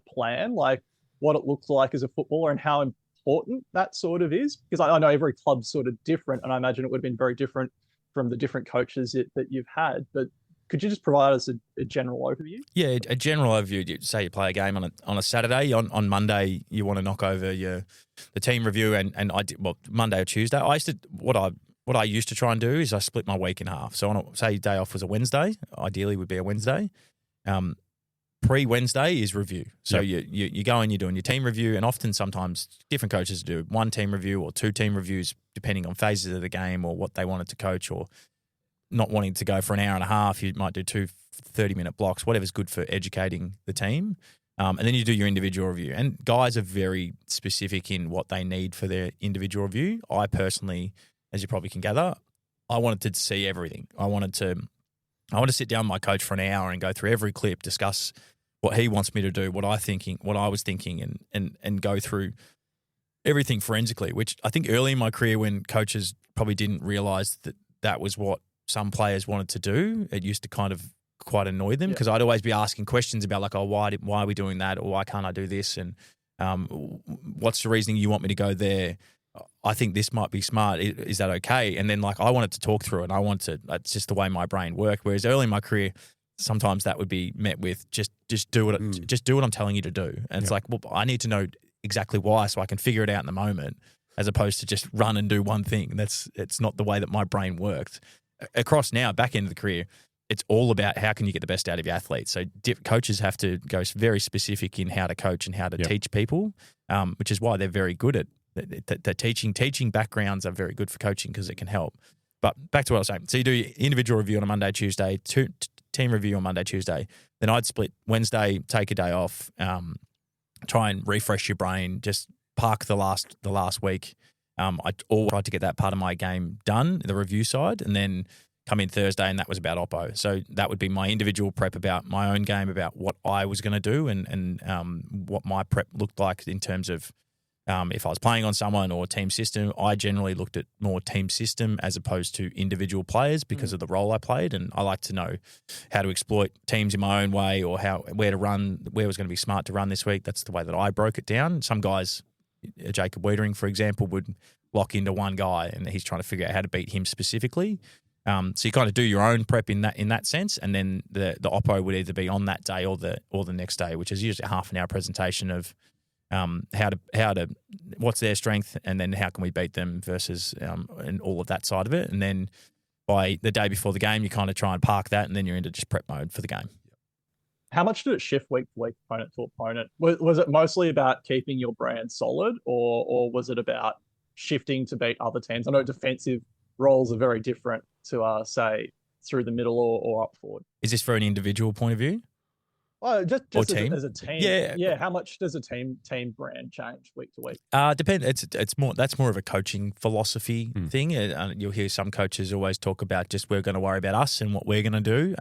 plan, like what it looks like as a footballer and how important that sort of is? Because I know every club's sort of different, and I imagine it would have been very different from the different coaches that you've had. But could you just provide us a general overview? Yeah,
a general overview. Say you play a game on a Saturday. On Monday, you want to knock over the team review, and I did Monday or Tuesday. What I used to try and do is I split my week in half. So say day off was a Wednesday, ideally would be a Wednesday. Pre-Wednesday is review. So you go and you're doing your team review, and often sometimes different coaches do 1 team review or 2 team reviews depending on phases of the game or what they wanted to coach, or not wanting to go for an hour and a half, you might do 2 30-minute blocks, whatever's good for educating the team. And then you do your individual review. And guys are very specific in what they need for their individual review. I personally, as you probably can gather, I wanted to see everything. I wanted to sit down with my coach for an hour and go through every clip, discuss what he wants me to do, what I was thinking, and go through everything forensically, which I think early in my career when coaches probably didn't realise that was what some players wanted to do, it used to kind of quite annoy them because I'd always be asking questions about like, why are we doing that, or why can't I do this, and what's the reasoning you want me to go there? I think this might be smart. Is that okay? And then like I wanted to talk through it. That's just the way my brain worked. Whereas early in my career, sometimes that would be met with just do what I'm telling you to do. And it's like, well, I need to know exactly why so I can figure it out in the moment, as opposed to just run and do one thing. It's not the way that my brain worked. Across now, back into the career, it's all about how can you get the best out of your athletes. So coaches have to go very specific in how to coach and how to teach people, which is why they're very good at the teaching. Teaching backgrounds are very good for coaching because it can help. But back to what I was saying. So you do your individual review on a Monday, Tuesday, team review on Monday, Tuesday. Then I'd split Wednesday, take a day off, try and refresh your brain, just park the last week. I always tried to get that part of my game done, the review side, and then come in Thursday, and that was about oppo. So that would be my individual prep about my own game, about what I was going to do and what my prep looked like in terms of if I was playing on someone or team system. I generally looked at more team system as opposed to individual players because of the role I played, and I like to know how to exploit teams in my own way, or where to run, where was going to be smart to run this week. That's the way that I broke it down. Some guys, Jacob Wiedering, for example, would lock into one guy and he's trying to figure out how to beat him specifically. So you kind of do your own prep in that sense, and then the oppo would either be on that day or the next day, which is usually a half an hour presentation of how to what's their strength, and then how can we beat them versus and all of that side of it. And then by the day before the game, you kind of try and park that, and then you're into just prep mode for the game.
How much did it shift week to week, opponent to opponent? Was it mostly about keeping your brand solid, or was it about shifting to beat other teams? I know defensive roles are very different to say through the middle or up forward.
Is this for an individual point of view?
Well, just as a team.
Yeah.
How much does a team brand change week to week?
Depend. It's more. That's more of a coaching philosophy thing. You'll hear some coaches always talk about just we're going to worry about us and what we're going to do.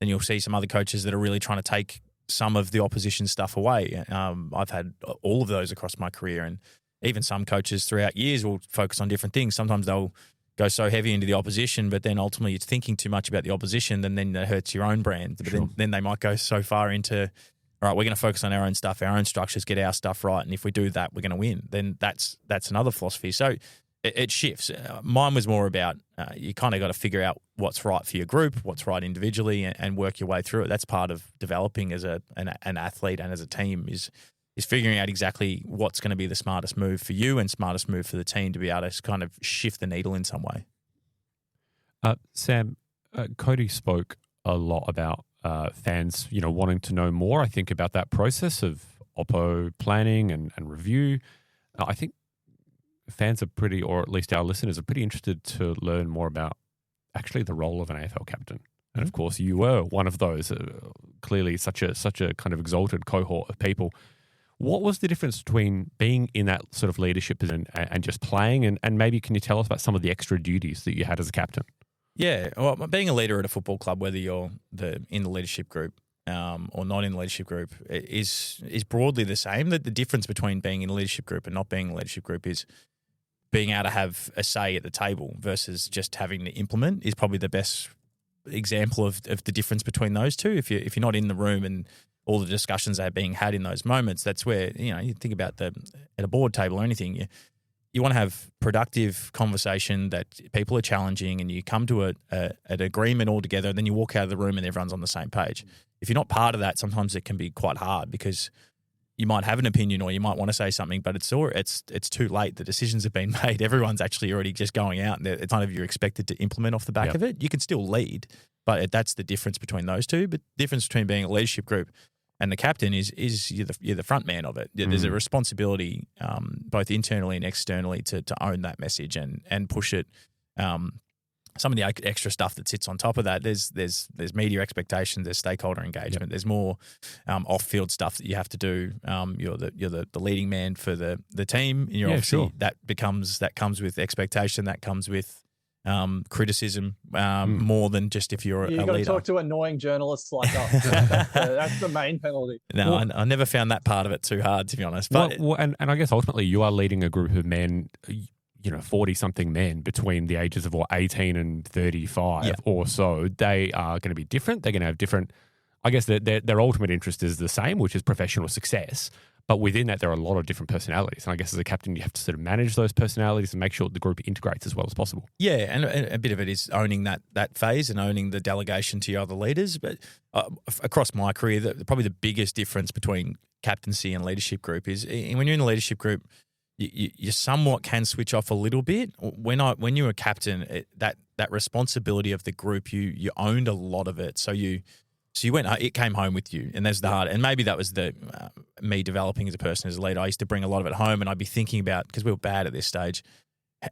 Then you'll see some other coaches that are really trying to take some of the opposition stuff away. I've had all of those across my career, and even some coaches throughout years will focus on different things. Sometimes they'll go so heavy into the opposition, but then ultimately you're thinking too much about the opposition, then that hurts your own brand. But then they might go so far into, all right, we're going to focus on our own stuff, our own structures, get our stuff right, and if we do that, we're going to win. Then that's another philosophy. So it shifts. Mine was more about you kind of got to figure out what's right for your group, what's right individually, and work your way through it. That's part of developing as an athlete and as a team is figuring out exactly what's going to be the smartest move for you and smartest move for the team to be able to kind of shift the needle in some way.
Sam, Cody spoke a lot about fans, wanting to know more, I think, about that process of oppo planning and review. I think fans are pretty, or at least our listeners are pretty interested to learn more about actually the role of an AFL captain. And of course, you were one of those, clearly such a kind of exalted cohort of people. What was the difference between being in that sort of leadership position and just playing? And maybe can you tell us about some of the extra duties that you had as a captain?
Yeah, well, being a leader at a football club, whether you're in the leadership group or not in the leadership group, is broadly the same. That the difference between being in a leadership group and not being in a leadership group is being able to have a say at the table versus just having to implement is probably the best example of the difference between those two. If you're not in the room and all the discussions that are being had in those moments, that's where, you think about at a board table or anything, you want to have productive conversation that people are challenging and you come to an agreement all together, and then you walk out of the room and everyone's on the same page. If you're not part of that, sometimes it can be quite hard because you might have an opinion or you might want to say something, but it's too late. The decisions have been made. Everyone's actually already just going out, and it's kind of you're expected to implement off the back of it. You can still lead, but that's the difference between those two. But the difference between being a leadership group and the captain is you're the front man of it. There's a responsibility both internally and externally to own that message and push it. Some of the extra stuff that sits on top of that, there's media expectations, there's stakeholder engagement, there's more off-field stuff that you have to do. You're the leading man for the team, and you're obviously that comes with expectation, that comes with criticism more than just if you're a leader.
You've got to talk to annoying journalists like us. That's the main penalty.
No, I never found that part of it too hard, to be honest. But
and I guess ultimately you are leading a group of men, 40-something men between the ages of 18 and 35 or so. They are going to be different. They're going to have different, I guess their ultimate interest is the same, which is professional success. But within that, there are a lot of different personalities. And I guess as a captain, you have to sort of manage those personalities and make sure the group integrates as well as possible.
Yeah, and a bit of it is owning that phase and owning the delegation to your other leaders. But across my career, probably the biggest difference between captaincy and leadership group is when you're in a leadership group, you somewhat can switch off a little bit. When you were a captain, that responsibility of the group, you owned a lot of it. So you went, it came home with you, and there's the hard. And maybe that was me developing as a person, as a leader. I used to bring a lot of it home, and I'd be thinking about, because we were bad at this stage,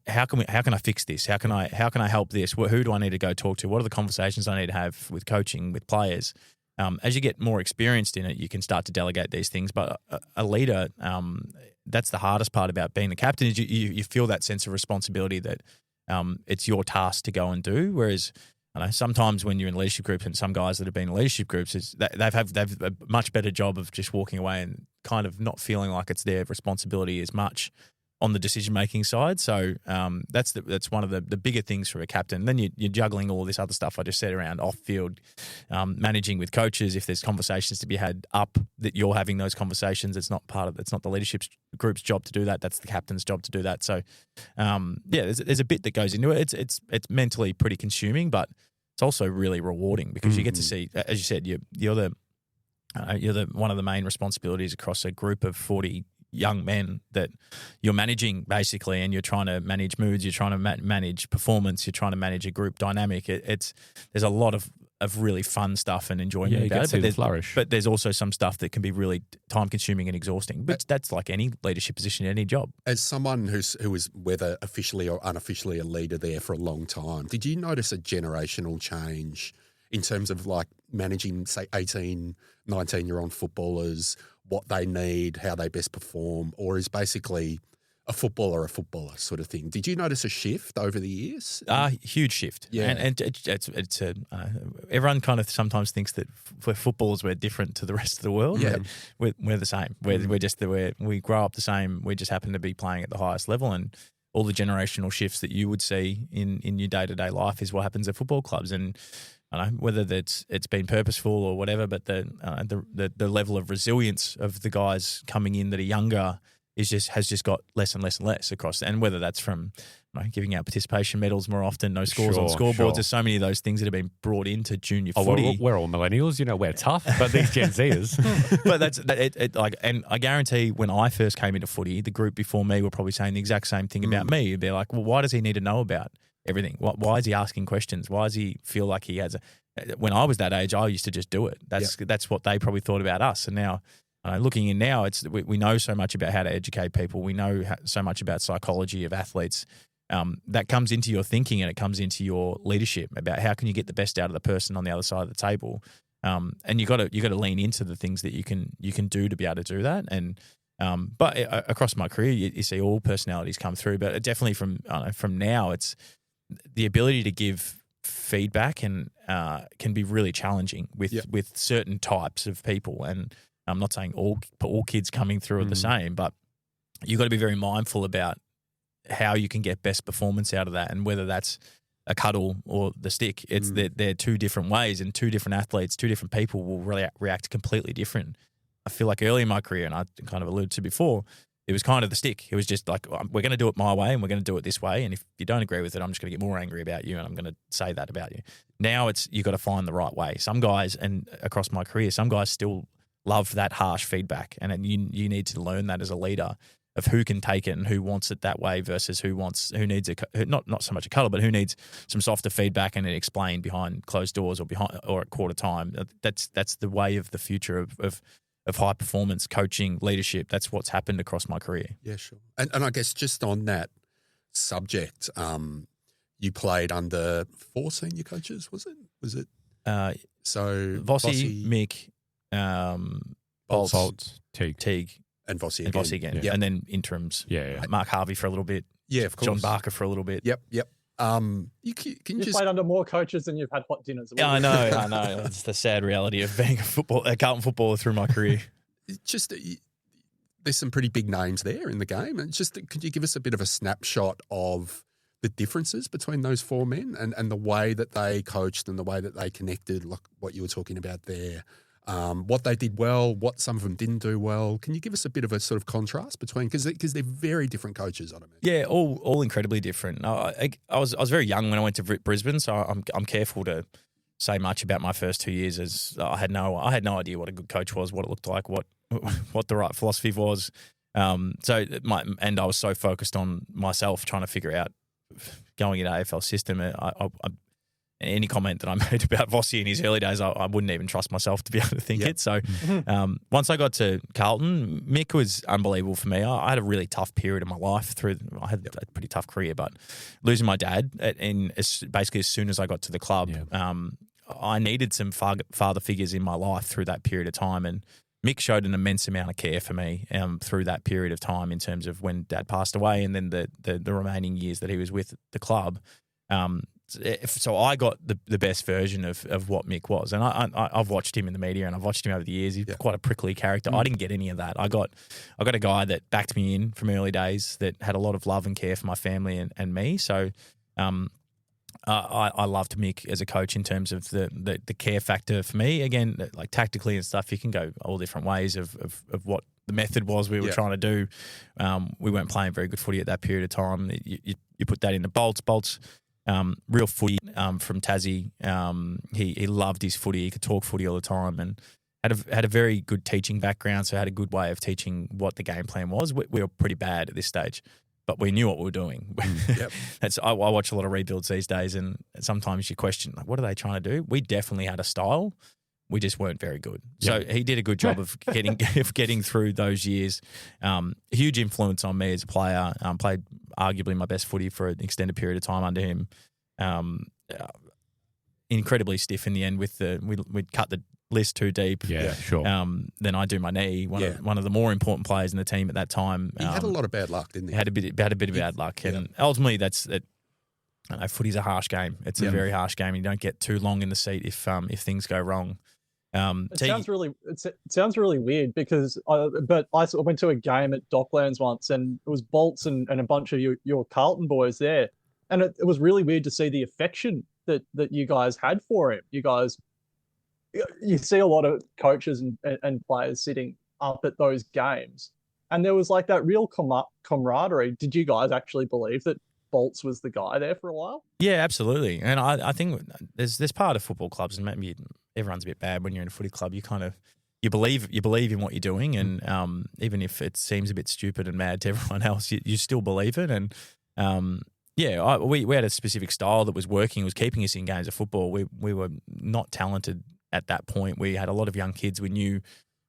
how can I fix this? How can I help this? Who do I need to go talk to? What are the conversations I need to have with coaching, with players? As you get more experienced in it, you can start to delegate these things. But a leader, that's the hardest part about being a captain, is you feel that sense of responsibility that it's your task to go and do. Whereas I know sometimes when you're in leadership groups, and some guys that have been in leadership groups, they've a much better job of just walking away and kind of not feeling like it's their responsibility as much on the decision making side. So that's one of the bigger things for a captain. Then you're juggling all this other stuff I just said around off field, managing with coaches. If there's conversations to be had up, that you're having those conversations. It's not the leadership group's job to do that. That's the captain's job to do that. So there's a bit that goes into it. It's mentally pretty consuming, but it's also really rewarding because you get to see, as you said, you're the one of the main responsibilities across a group of 40 young men that you're managing basically, and you're trying to manage moods, you're trying to manage performance, you're trying to manage a group dynamic. There's a lot of really fun stuff and enjoyment about it. But there's also some stuff that can be really time consuming and exhausting. But that's like any leadership position, any job.
As someone who was whether officially or unofficially a leader there for a long time, did you notice a generational change in terms of like managing, say, 18, 19-year-old footballers, what they need, how they best perform, or is basically a footballer sort of thing? Did you notice a shift over the years?
Huge shift. Yeah. And it's everyone kind of sometimes thinks that for footballers we're different to the rest of the world.
Yeah.
We're the same. We grow up the same. We just happen to be playing at the highest level, and all the generational shifts that you would see in your day-to-day life is what happens at football clubs. And I don't know whether it's been purposeful or whatever, but the level of resilience of the guys coming in that are younger has just got less and less and less across. And whether that's from giving out participation medals more often, no scores on scoreboards. Sure. There's so many of those things that have been brought into junior footy.
We're all millennials, we're tough, but these Gen Zers.
But and I guarantee when I first came into footy, the group before me were probably saying the exact same thing about me. It'd be like, well, why does he need to know about everything? Why is he asking questions? Why does he feel like he has when I was that age, I used to just do it. That's what they probably thought about us. And now, looking in now, we know so much about how to educate people. We know so much about psychology of athletes. That comes into your thinking and it comes into your leadership about how can you get the best out of the person on the other side of the table. And you got to lean into the things that you can do to be able to do that. And but across my career, you see all personalities come through. But definitely from now, it's the ability to give feedback and can be really challenging with certain types of people. And I'm not saying all kids coming through are the same, but you've got to be very mindful about how you can get best performance out of that, and whether that's a cuddle or the stick. It's they're two different ways, and two different athletes, two different people will really react completely different. I feel like early in my career, and I kind of alluded to before, it was kind of the stick. It was just like, we're going to do it my way and we're going to do it this way. And if you don't agree with it, I'm just going to get more angry about you and I'm going to say that about you. Now you've got to find the right way. Some guys, and across my career, some guys still love that harsh feedback. And you need to learn that as a leader of who can take it and who wants it that way versus who needs not so much a cuddle, but who needs some softer feedback and it explained behind closed doors or at quarter time. That's the way of the future of high performance coaching, leadership. That's what's happened across my career.
Yeah, sure. And I guess just on that subject, you played under 4 senior coaches, was it? So
Vossi, Mick,
Bolts, Teague.
And Vossi
again.
Yep.
And then interims.
Yeah.
Mark Harvey for a little bit.
Yeah, of course.
John Barker for a little bit.
Yep. Can you
You've
just
played under more coaches than you've had hot dinners.
Yeah, I know. It's the sad reality of being a Carlton footballer through my career.
just there's some pretty big names there in the game, and just could you give us a bit of a snapshot of the differences between those 4 men and the way that they coached and the way that they connected, like what you were talking about there, what they did well, what some of them didn't do well? Can you give us a bit of a sort of contrast between, because they're very different coaches, I don't know.
Yeah, all incredibly different. I was very young when I went to Brisbane, so I'm careful to say much about my first 2 years, as I had no idea what a good coach was, what it looked like, what the right philosophy was. And I was so focused on myself trying to figure out going into AFL system. Any comment that I made about Vossi in his early days, I wouldn't even trust myself to be able to think it. So once I got to Carlton, Mick was unbelievable for me. I had a really tough period in my life. I had a pretty tough career, but losing my dad, basically as soon as I got to the club, I needed some father figures in my life through that period of time. And Mick showed an immense amount of care for me through that period of time in terms of when Dad passed away and then the remaining years that he was with the club. so I got the best version of what Mick was, and I've watched him in the media and I've watched him over the years. He's quite a prickly character. I didn't get any of that. I got a guy that backed me in from early days, that had a lot of love and care for my family and me. So I loved Mick as a coach in terms of the care factor for me. Again, like tactically and stuff, you can go all different ways of what the method was we were trying to do. We weren't playing very good footy at that period of time. You put that into Bolts, real footy from Tassie. He loved his footy. He could talk footy all the time and had a very good teaching background, so had a good way of teaching what the game plan was. We were pretty bad at this stage, but we knew what we were doing. I watch a lot of rebuilds these days, and sometimes you question, like, what are they trying to do? We definitely had a style. We just weren't very good. So he did a good job of getting through those years. Huge influence on me as a player. Played arguably my best footy for an extended period of time under him. Incredibly stiff in the end we'd cut the list too deep.
Yeah, sure.
Then I do my knee. One of the more important players in the team at that time.
He had a lot of bad luck, didn't he?
Had a bit of bad luck, and ultimately that's. I know footy's a harsh game. It's a very harsh game. You don't get too long in the seat if things go wrong.
It sounds really weird because I went to a game at Docklands once, and it was Bolts and a bunch of your Carlton boys there, and it was really weird to see the affection that you guys had for him. You see a lot of coaches and players sitting up at those games, and there was like that real camaraderie. Did you guys actually believe that Bolts was the guy there for a while?
Yeah, absolutely. And I think there's part of football clubs, and maybe everyone's a bit bad when you're in a footy club. You believe in what you're doing, and even if it seems a bit stupid and mad to everyone else, you still believe it. And we had a specific style that was working, was keeping us in games of football. We were not talented at that point. We had a lot of young kids we knew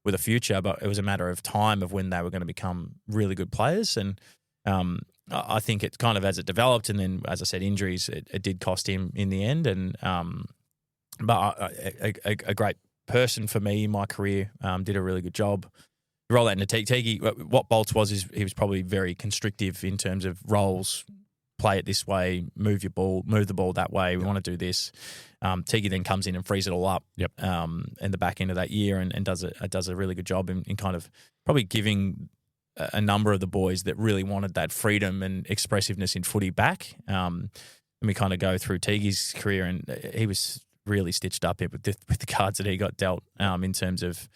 with a future, but it was a matter of time of when they were going to become really good players. And I think it kind of, as it developed, and then, as I said, injuries, it did cost him in the end. And but a great person for me in my career, did a really good job. Roll that into Tiki. What Bolts was is he was probably very constrictive in terms of roles. Play it this way, move the ball that way. We want to do this. Tiki then comes in and frees it all up. In the back end of that year, and does a really good job in kind of probably giving a number of the boys that really wanted that freedom and expressiveness in footy back. And we kind of go through Tigi's career, and he was really stitched up with the cards that he got dealt in terms of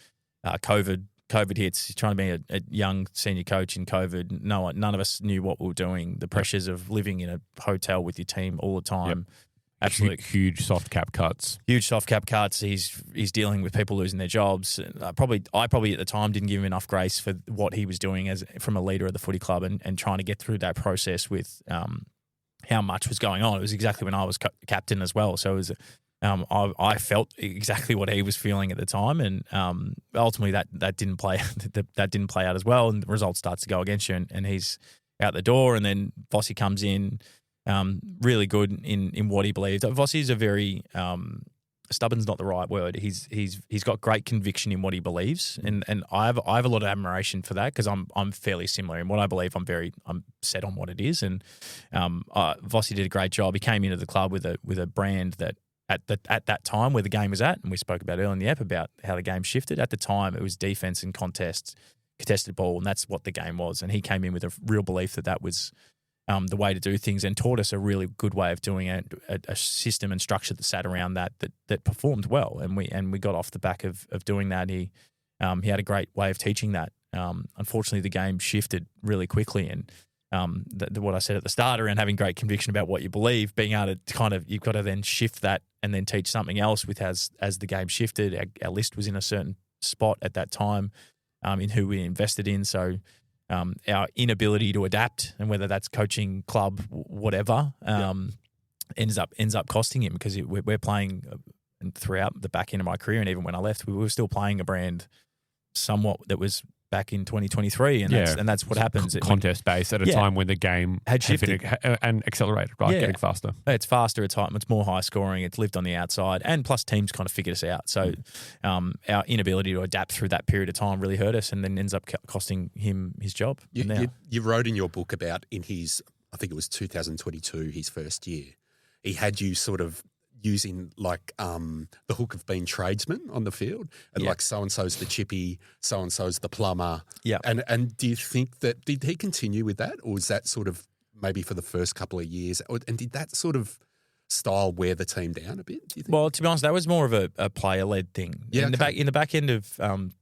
COVID hits. He's trying to be a young senior coach in COVID. None of us knew what we were doing. The pressures of living in a hotel with your team all the time. Absolute
huge soft cap cuts.
Huge soft cap cuts. He's dealing with people losing their jobs. I probably at the time didn't give him enough grace for what he was doing from a leader of the footy club and trying to get through that process with how much was going on. It was exactly when I was captain as well. So it was. I felt exactly what he was feeling at the time, and ultimately that didn't play that didn't play out as well, and the result starts to go against you, and he's out the door, and then Vossi comes in, really good in what he believes. Vossi's a very stubborn's not the right word. He's got great conviction in what he believes, and I have a lot of admiration for that, because I'm fairly similar in what I believe. I'm set on what it is, and Vossi did a great job. He came into the club with a brand that. At that time where the game was at, and we spoke about earlier in the app about how the game shifted. At the time, it was defense and contested ball, and that's what the game was. And he came in with a real belief that was the way to do things, and taught us a really good way of doing it, a system and structure that sat around that performed well. And we got off the back of doing that. He had a great way of teaching that. Unfortunately, the game shifted really quickly, and what I said at the start around having great conviction about what you believe, being able to kind of, you've got to then shift that and then teach something else with as the game shifted. Our list was in a certain spot at that time in who we invested in. So our inability to adapt, and whether that's coaching, club, whatever, ends up costing him, because we're playing throughout the back end of my career, and even when I left, we were still playing a brand somewhat that was back in 2023, and that's what happens.
Contest based at a time when the game
had shifted
and accelerated, right? Getting faster.
It's faster. It's more high scoring. It's lived on the outside, and plus teams kind of figured us out. So our inability to adapt through that period of time really hurt us, and then ends up costing him his job.
You wrote in your book about in his, I think it was 2022, his first year, he had you sort of using like the hook of being tradesmen on the field, and like so-and-so's the chippy, so-and-so's the plumber.
Yeah.
And do you think that, did he continue with that, or was that sort of maybe for the first couple of years? And did that sort of style wear the team down a bit, do you think?
Well, to be honest, that was more of a player-led thing.
Yeah,
in the back end of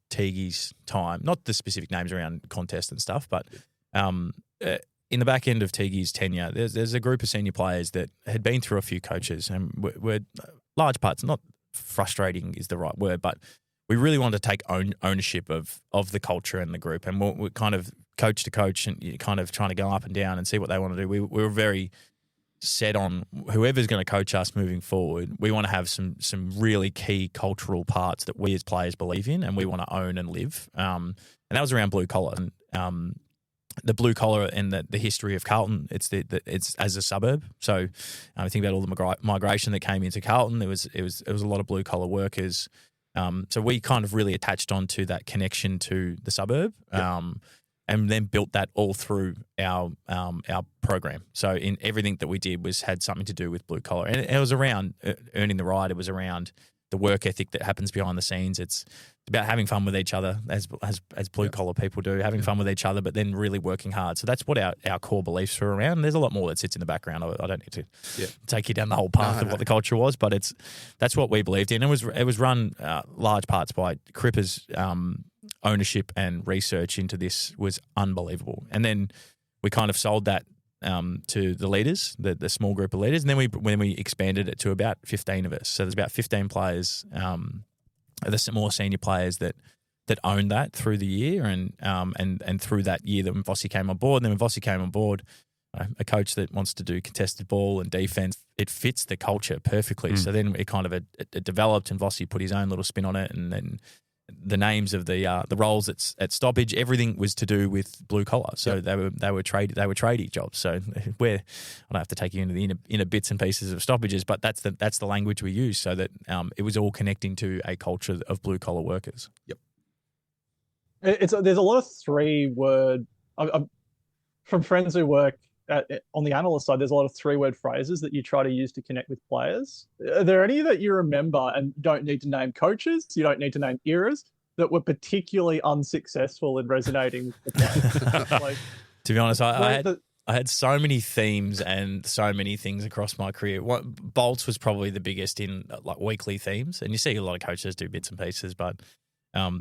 Teague's time, not the specific names around contest and stuff, but in the back end of Teague's tenure, there's a group of senior players that had been through a few coaches, and were large parts, not frustrating is the right word, but we really wanted to take ownership of the culture and the group, and we're kind of coach to coach and kind of trying to go up and down and see what they want to do. We were very set on whoever's going to coach us moving forward. We want to have some really key cultural parts that we as players believe in, and we want to own and live. And that was around blue collar. And the blue collar and the history of Carlton, it's as a suburb. So I think about all the migration that came into Carlton. It was a lot of blue collar workers. So we kind of really attached onto that connection to the suburb. And then built that all through our program. So in everything that we did had something to do with blue collar, and it was around earning the right. It was around the work ethic that happens behind the scenes. It's about having fun with each other, as blue collar people do, having fun with each other, but then really working hard. So that's what our core beliefs are around. And there's a lot more that sits in the background. I don't need to take you down the whole path of what the culture was, but that's what we believed in. It was run large parts by Cripper's ownership and research into this was unbelievable. And then we kind of sold that to the leaders, the small group of leaders, and then when we expanded it to about 15 of us. So there's about 15 players, the more senior players that owned that through the year, and through that year that when Vossi came on board. And then when Vossi came on board, a coach that wants to do contested ball and defense, it fits the culture perfectly. So then it kind of it developed, and Vossi put his own little spin on it, and then the names of the roles at stoppage, everything was to do with blue collar. So they were tradie jobs. So I don't have to take you into the inner bits and pieces of stoppages, but that's the language we use, so that it was all connecting to a culture of blue collar workers.
Yep.
There's a lot of 3-word from friends who work on the analyst side. There's a lot of 3-word phrases that you try to use to connect with players. Are there any that you remember, and don't need to name coaches, you don't need to name eras, that were particularly unsuccessful in resonating with the players? Like,
to be honest, I had so many themes and so many things across my career. Bouts was probably the biggest in like weekly themes, and you see a lot of coaches do bits and pieces, but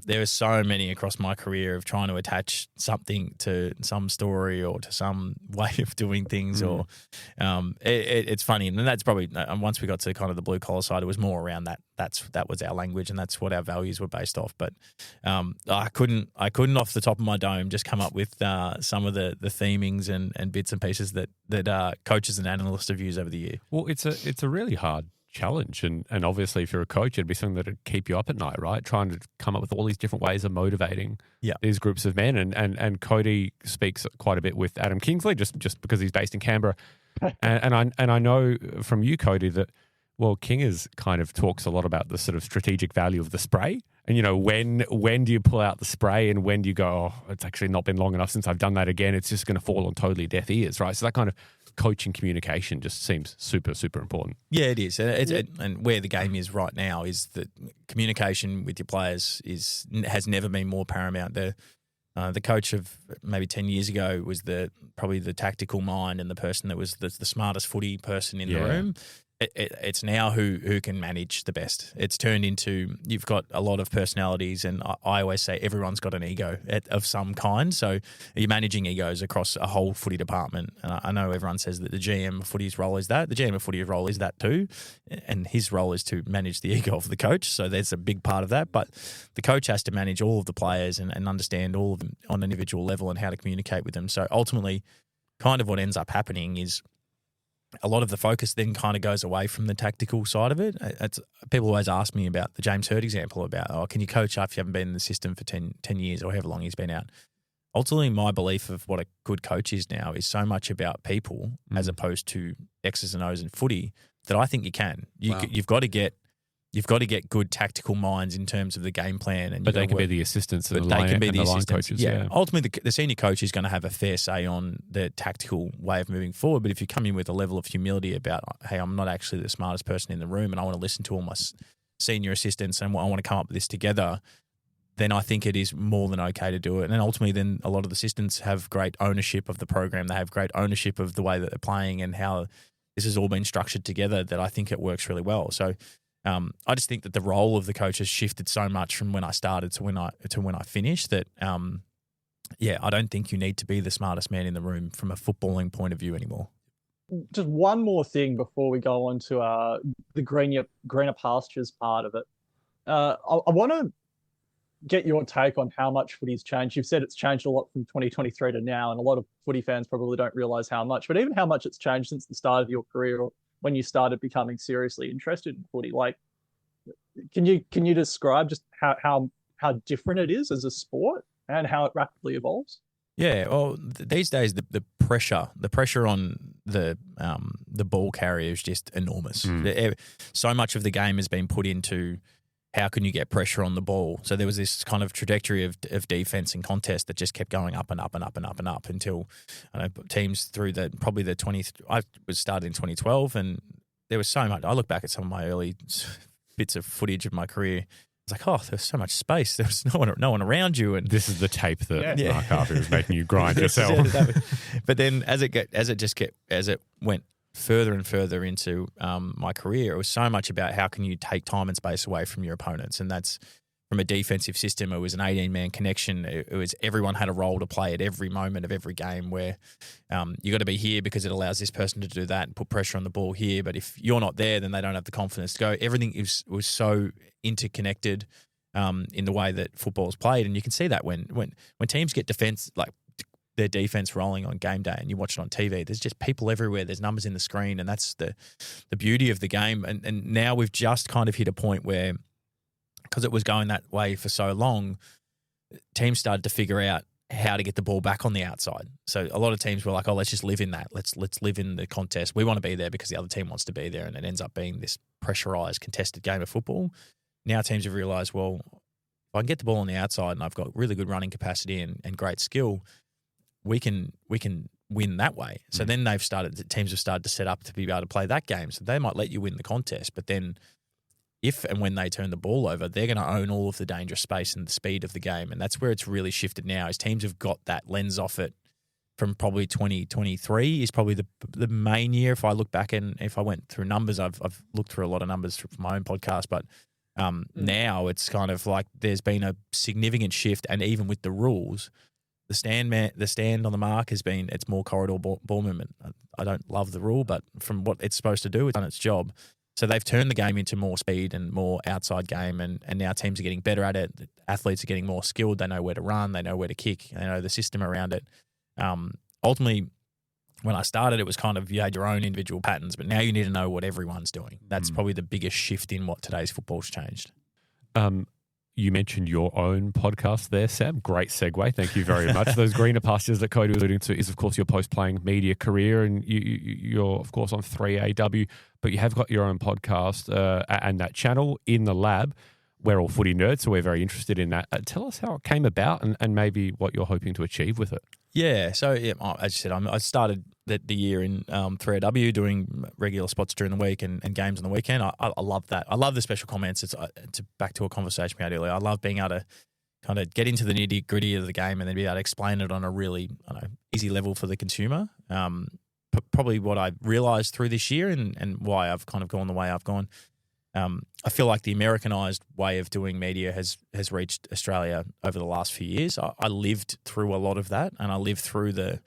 there are so many across my career of trying to attach something to some story or to some way of doing things. Or it's funny, and that's probably once we got to kind of the blue collar side, it was more around that. That was our language, and that's what our values were based off. But I couldn't off the top of my dome just come up with some of the themings and bits and pieces that coaches and analysts have used over the year.
Well, it's a really hard challenge, and obviously if you're a coach, it'd be something that'd keep you up at night, right? Trying to come up with all these different ways of motivating these groups of men, and Cody speaks quite a bit with Adam Kingsley just because he's based in Canberra, and I know from you, Cody, that Kingers kind of talks a lot about the sort of strategic value of the spray, and when do you pull out the spray, and when do you go, it's actually not been long enough since I've done that again, it's just going to fall on totally deaf ears, right? So that kind of coaching communication just seems super, super important.
Yeah, it is. And where the game is right now is that communication with your players has never been more paramount. The coach of maybe 10 years ago was probably the tactical mind and the person that was the smartest footy person in the room. It's now who can manage the best. It's turned into, you've got a lot of personalities, and I always say everyone's got an ego of some kind. So you're managing egos across a whole footy department. And I know everyone says that the GM of footy's role is that. The GM of footy's role is that too. And his role is to manage the ego of the coach. So there's a big part of that. But the coach has to manage all of the players and understand all of them on an individual level and how to communicate with them. So ultimately, kind of what ends up happening is a lot of the focus then kind of goes away from the tactical side of it. People always ask me about the James Hurd example about, can you coach after you haven't been in the system for 10 years or however long he's been out? Ultimately, my belief of what a good coach is now is so much about people as opposed to X's and O's and footy that I think you can. You've got to get you've got to get good tactical minds in terms of the game plan. And
but they can be the assistants and the line coaches.
Yeah. Ultimately, the senior coach is going to have a fair say on the tactical way of moving forward. But if you come in with a level of humility about, hey, I'm not actually the smartest person in the room and I want to listen to all my senior assistants and I want to come up with this together, then I think it is more than okay to do it. And ultimately, then a lot of the assistants have great ownership of the program. They have great ownership of the way that they're playing and how this has all been structured together that I think it works really well. So I just think that the role of the coach has shifted so much from when I started to when I finished that, I don't think you need to be the smartest man in the room from a footballing point of view anymore.
Just one more thing before we go on to the greener pastures part of it. I want to get your take on how much footy's changed. You've said it's changed a lot from 2023 to now, and a lot of footy fans probably don't realise how much, but even how much it's changed since the start of your career or when you started becoming seriously interested in footy. Like, can you describe just how different it is as a sport and how it rapidly evolves?
Yeah, well, these days the pressure on the ball carrier is just enormous. So much of the game has been put into how can you get pressure on the ball. So there was this kind of trajectory of defense and contest that just kept going up and up and up and up and up until teams through probably the 20. I was started in 2012, and there was so much. I look back at some of my early bits of footage of my career. It's like, oh, there's so much space. There was no one around you, and
this is the tape that Mark Harvey was making you grind yourself.
But then as it went further and further into my career, it was so much about how can you take time and space away from your opponents, and that's from a defensive system. It was an 18-man connection. It was everyone had a role to play at every moment of every game where you got to be here because it allows this person to do that and put pressure on the ball here. But if you're not there, then they don't have the confidence to go. Everything was so interconnected in the way that football is played, and you can see that when teams get defense like their defense rolling on game day and you watch it on TV, there's just people everywhere. There's numbers in the screen, and that's the beauty of the game. And now we've just kind of hit a point where, because it was going that way for so long, teams started to figure out how to get the ball back on the outside. So a lot of teams were like, oh, let's just live in that. Let's live in the contest. We want to be there because the other team wants to be there, and it ends up being this pressurized, contested game of football. Now teams have realized, well, if I can get the ball on the outside and I've got really good running capacity and great skill, we can win that way. So then teams have started to set up to be able to play that game. So they might let you win the contest, but then if and when they turn the ball over, they're going to own all of the dangerous space and the speed of the game. And that's where it's really shifted now, is teams have got that lens off it from probably 2023 is probably the main year. If I look back and if I went through numbers, I've looked through a lot of numbers from my own podcast, but now it's kind of like there's been a significant shift. And even with the rules, the stand on the mark it's more corridor ball movement. I don't love the rule, but from what it's supposed to do, it's done its job. So they've turned the game into more speed and more outside game, and now teams are getting better at it. The athletes are getting more skilled. They know where to run. They know where to kick. They know the system around it. Ultimately, when I started, it was kind of you had your own individual patterns, but now you need to know what everyone's doing. That's probably the biggest shift in what today's football's changed.
You mentioned your own podcast there, Sam. Great segue. Thank you very much. Those greener pastures that Cody was alluding to is, of course, your post-playing media career, and you're, of course, on 3AW, but you have got your own podcast and that channel In the Lab. We're all footy nerds, so we're very interested in that. Tell us how it came about and maybe what you're hoping to achieve with it.
Yeah, so as you said, I started the year in 3AW doing regular spots during the week and games on the weekend. I love that. I love the special comments. It's back to a conversation we had earlier. I love being able to kind of get into the nitty gritty of the game and then be able to explain it on a really easy level for the consumer. Probably what I realised through this year and why I've kind of gone the way I've gone. I feel like the Americanized way of doing media has reached Australia over the last few years. I lived through a lot of that, and I lived through the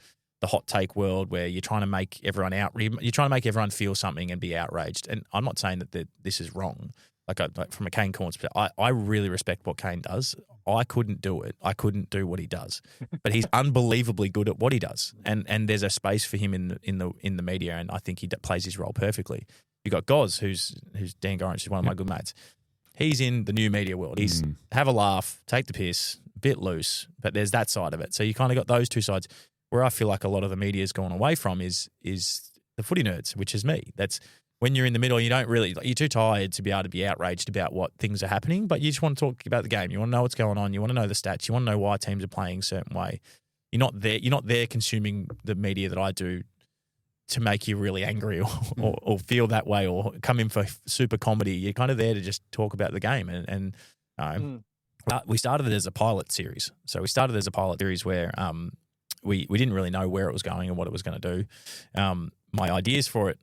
hot take world where you're trying to make everyone you're trying to make everyone feel something and be outraged. And I'm not saying that this is wrong. Like from a Kane Corns perspective, I really respect what Kane does. I couldn't do it. I couldn't do what he does, but he's unbelievably good at what he does. And there's a space for him in the media, and I think he plays his role perfectly. You got Goz, who's Dan Gorrinch, who's one of my good mates. He's in the new media world. He's have a laugh, take the piss, a bit loose, but there's that side of it. So you kind of got those two sides. Where I feel like a lot of the media's gone away from is the footy nerds, which is me. when you're in the middle, you don't really, you're too tired to be able to be outraged about what things are happening, but you just want to talk about the game. You want to know what's going on. You want to know the stats. You want to know why teams are playing a certain way. You're not there consuming the media that I do to make you really angry or feel that way or come in for super comedy. You're kind of there to just talk about the game. We started it as a pilot series. So we started as a pilot series where we didn't really know where it was going and what it was going to do. My ideas for it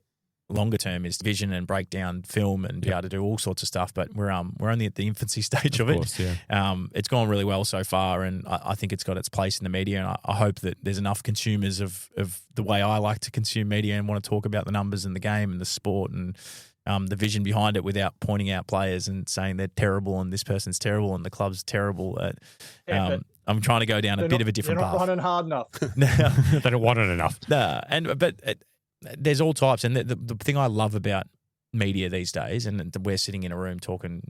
longer term is vision and break down film and be able to do all sorts of stuff. But we're only at the infancy stage of
course,
it.
Yeah.
It's gone really well so far, and I think it's got its place in the media. And I hope that there's enough consumers of the way I like to consume media and want to talk about the numbers and the game and the sport and the vision behind it without pointing out players and saying they're terrible and this person's terrible and the club's terrible. I'm trying to go down a bit of a different path.
They're not running hard enough.
They don't want it enough.
There's all types, and the thing I love about media these days, and we're sitting in a room talking,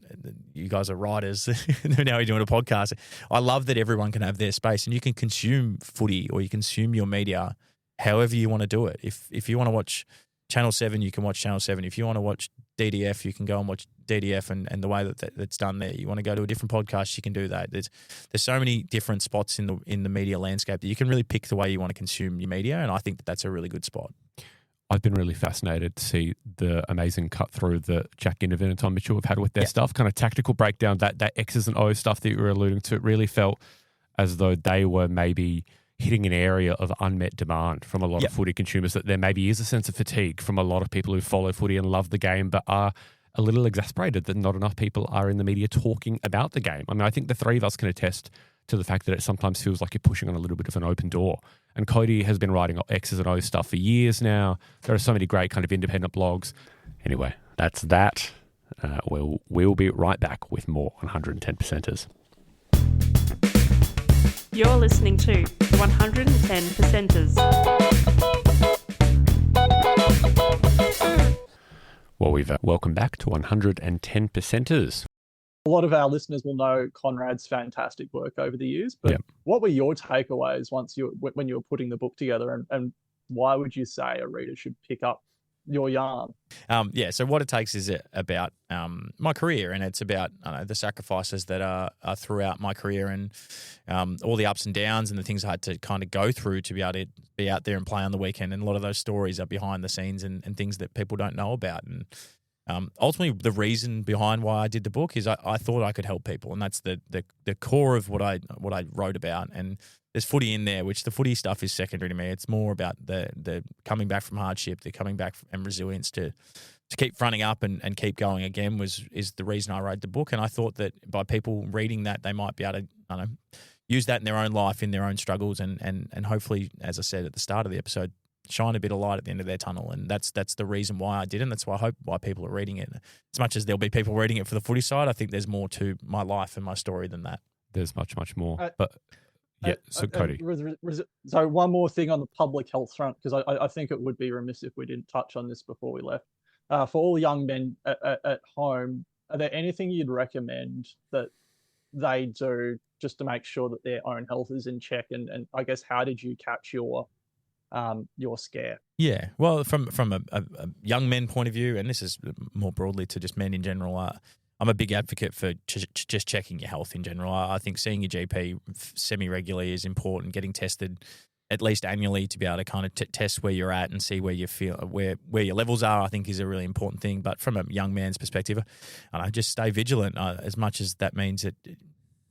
you guys are writers, now you're doing a podcast. I love that everyone can have their space and you can consume footy or you consume your media however you want to do it. If you want to watch Channel 7, you can watch Channel 7. If you want to watch DDF, you can go and watch DDF and the way that's done there. You want to go to a different podcast, you can do that. There's so many different spots in the media landscape that you can really pick the way you want to consume your media, and I think that's a really good spot.
I've been really fascinated to see the amazing cut through that Jack Ginnivan and Tom Mitchell have had with their stuff, kind of tactical breakdown, that X's and O's stuff that you were alluding to. It really felt as though they were maybe hitting an area of unmet demand from a lot of footy consumers, that there maybe is a sense of fatigue from a lot of people who follow footy and love the game, but are a little exasperated that not enough people are in the media talking about the game. I mean, I think the three of us can attest to the fact that it sometimes feels like you're pushing on a little bit of an open door. And Cody has been writing X's and O's stuff for years now. There are so many great kind of independent blogs. Anyway, that's that. We'll be right back with more 110 Percenters.
You're listening to the 110 Percenters.
Well, welcome back to 110 Percenters.
A lot of our listeners will know Konrad's fantastic work over the years, but what were your takeaways when you were putting the book together, and why would you say a reader should pick up your yarn?
So what it takes is about my career, and it's about the sacrifices that are throughout my career, and all the ups and downs and the things I had to kind of go through to be able to be out there and play on the weekend. And a lot of those stories are behind the scenes and things that people don't know about. And ultimately, the reason behind why I did the book is I thought I could help people, and that's the core of what I wrote about. And there's footy in there, which the footy stuff is secondary to me. It's more about the coming back from hardship, the coming back and resilience to keep fronting up and keep going again is the reason I wrote the book. And I thought that by people reading that, they might be able to use that in their own life, in their own struggles, and hopefully, as I said at the start of the episode, shine a bit of light at the end of their tunnel. And that's the reason why I did it, and that's why I hope why people are reading it. As much as there'll be people reading it for the footy side, I think there's more to my life and my story than that.
There's much, much more. So Cody.
So one more thing on the public health front, because I think it would be remiss if we didn't touch on this before we left. For all young men at home, are there anything you'd recommend that they do just to make sure that their own health is in check? And I guess, how did you catch your scare?
Yeah, well, from a young men point of view, and this is more broadly to just men in general, I'm a big advocate for just checking your health in general. I think seeing your GP semi-regularly is important. Getting tested at least annually to be able to kind of test where you're at and see where you feel where your levels are, I think is a really important thing. But from a young man's perspective, just stay vigilant as much as that means that.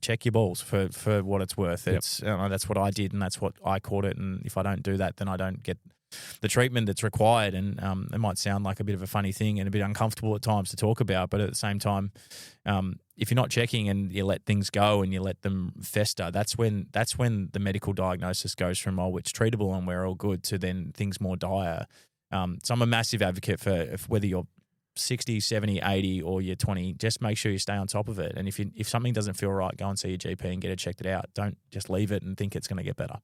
Check your balls for what it's worth. It's that's what I did, and that's what I caught it. And if I don't do that, then I don't get the treatment that's required. And it might sound like a bit of a funny thing and a bit uncomfortable at times to talk about, but at the same time, if you're not checking and you let things go and you let them fester, that's when the medical diagnosis goes from, it's treatable and we're all good, to then things more dire. So I'm a massive advocate for whether you're 60, 70, 80 or you're 20, just make sure you stay on top of it. And if something doesn't feel right, go and see your GP and get it checked out. Don't just leave it and think it's going to get better.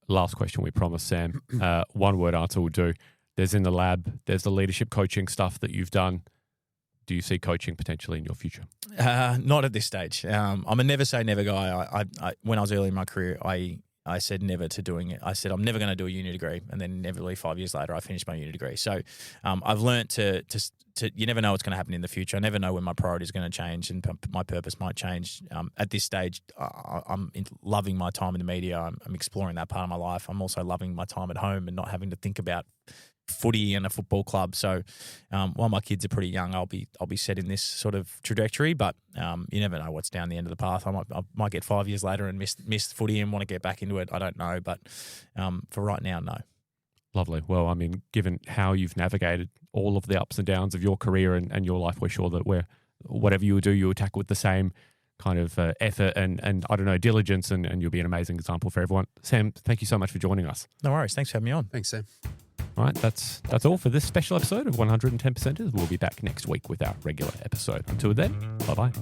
Last question, we promise, Sam. One word answer will do. There's in the lab, there's the leadership coaching stuff that you've done. Do you see coaching potentially in your future?
Not at this stage. I'm a never say never guy. I when I was early in my career, I I said never to doing it. I said I'm never going to do a uni degree, and then inevitably 5 years later, I finished my uni degree. So I've learnt to you never know what's going to happen in the future. I never know when my priorities are going to change and my purpose might change. At this stage, I'm loving my time in the media. I'm exploring that part of my life. I'm also loving my time at home and not having to think about footy and a football club. So while my kids are pretty young, I'll be set in this sort of trajectory, but you never know what's down the end of the path. I might get 5 years later and miss footy and want to get back into it. I don't know, but for right now, no.
Lovely. Well, I mean, given how you've navigated all of the ups and downs of your career and your life, we're sure that whatever you do, you attack with the same kind of effort and I don't know, diligence, and you'll be an amazing example for everyone. Sam, thank you so much for joining us.
No worries. Thanks for having me on.
Thanks, Sam.
All right, that's all for this special episode of 110%ers. We'll be back next week with our regular episode. Until then, bye-bye.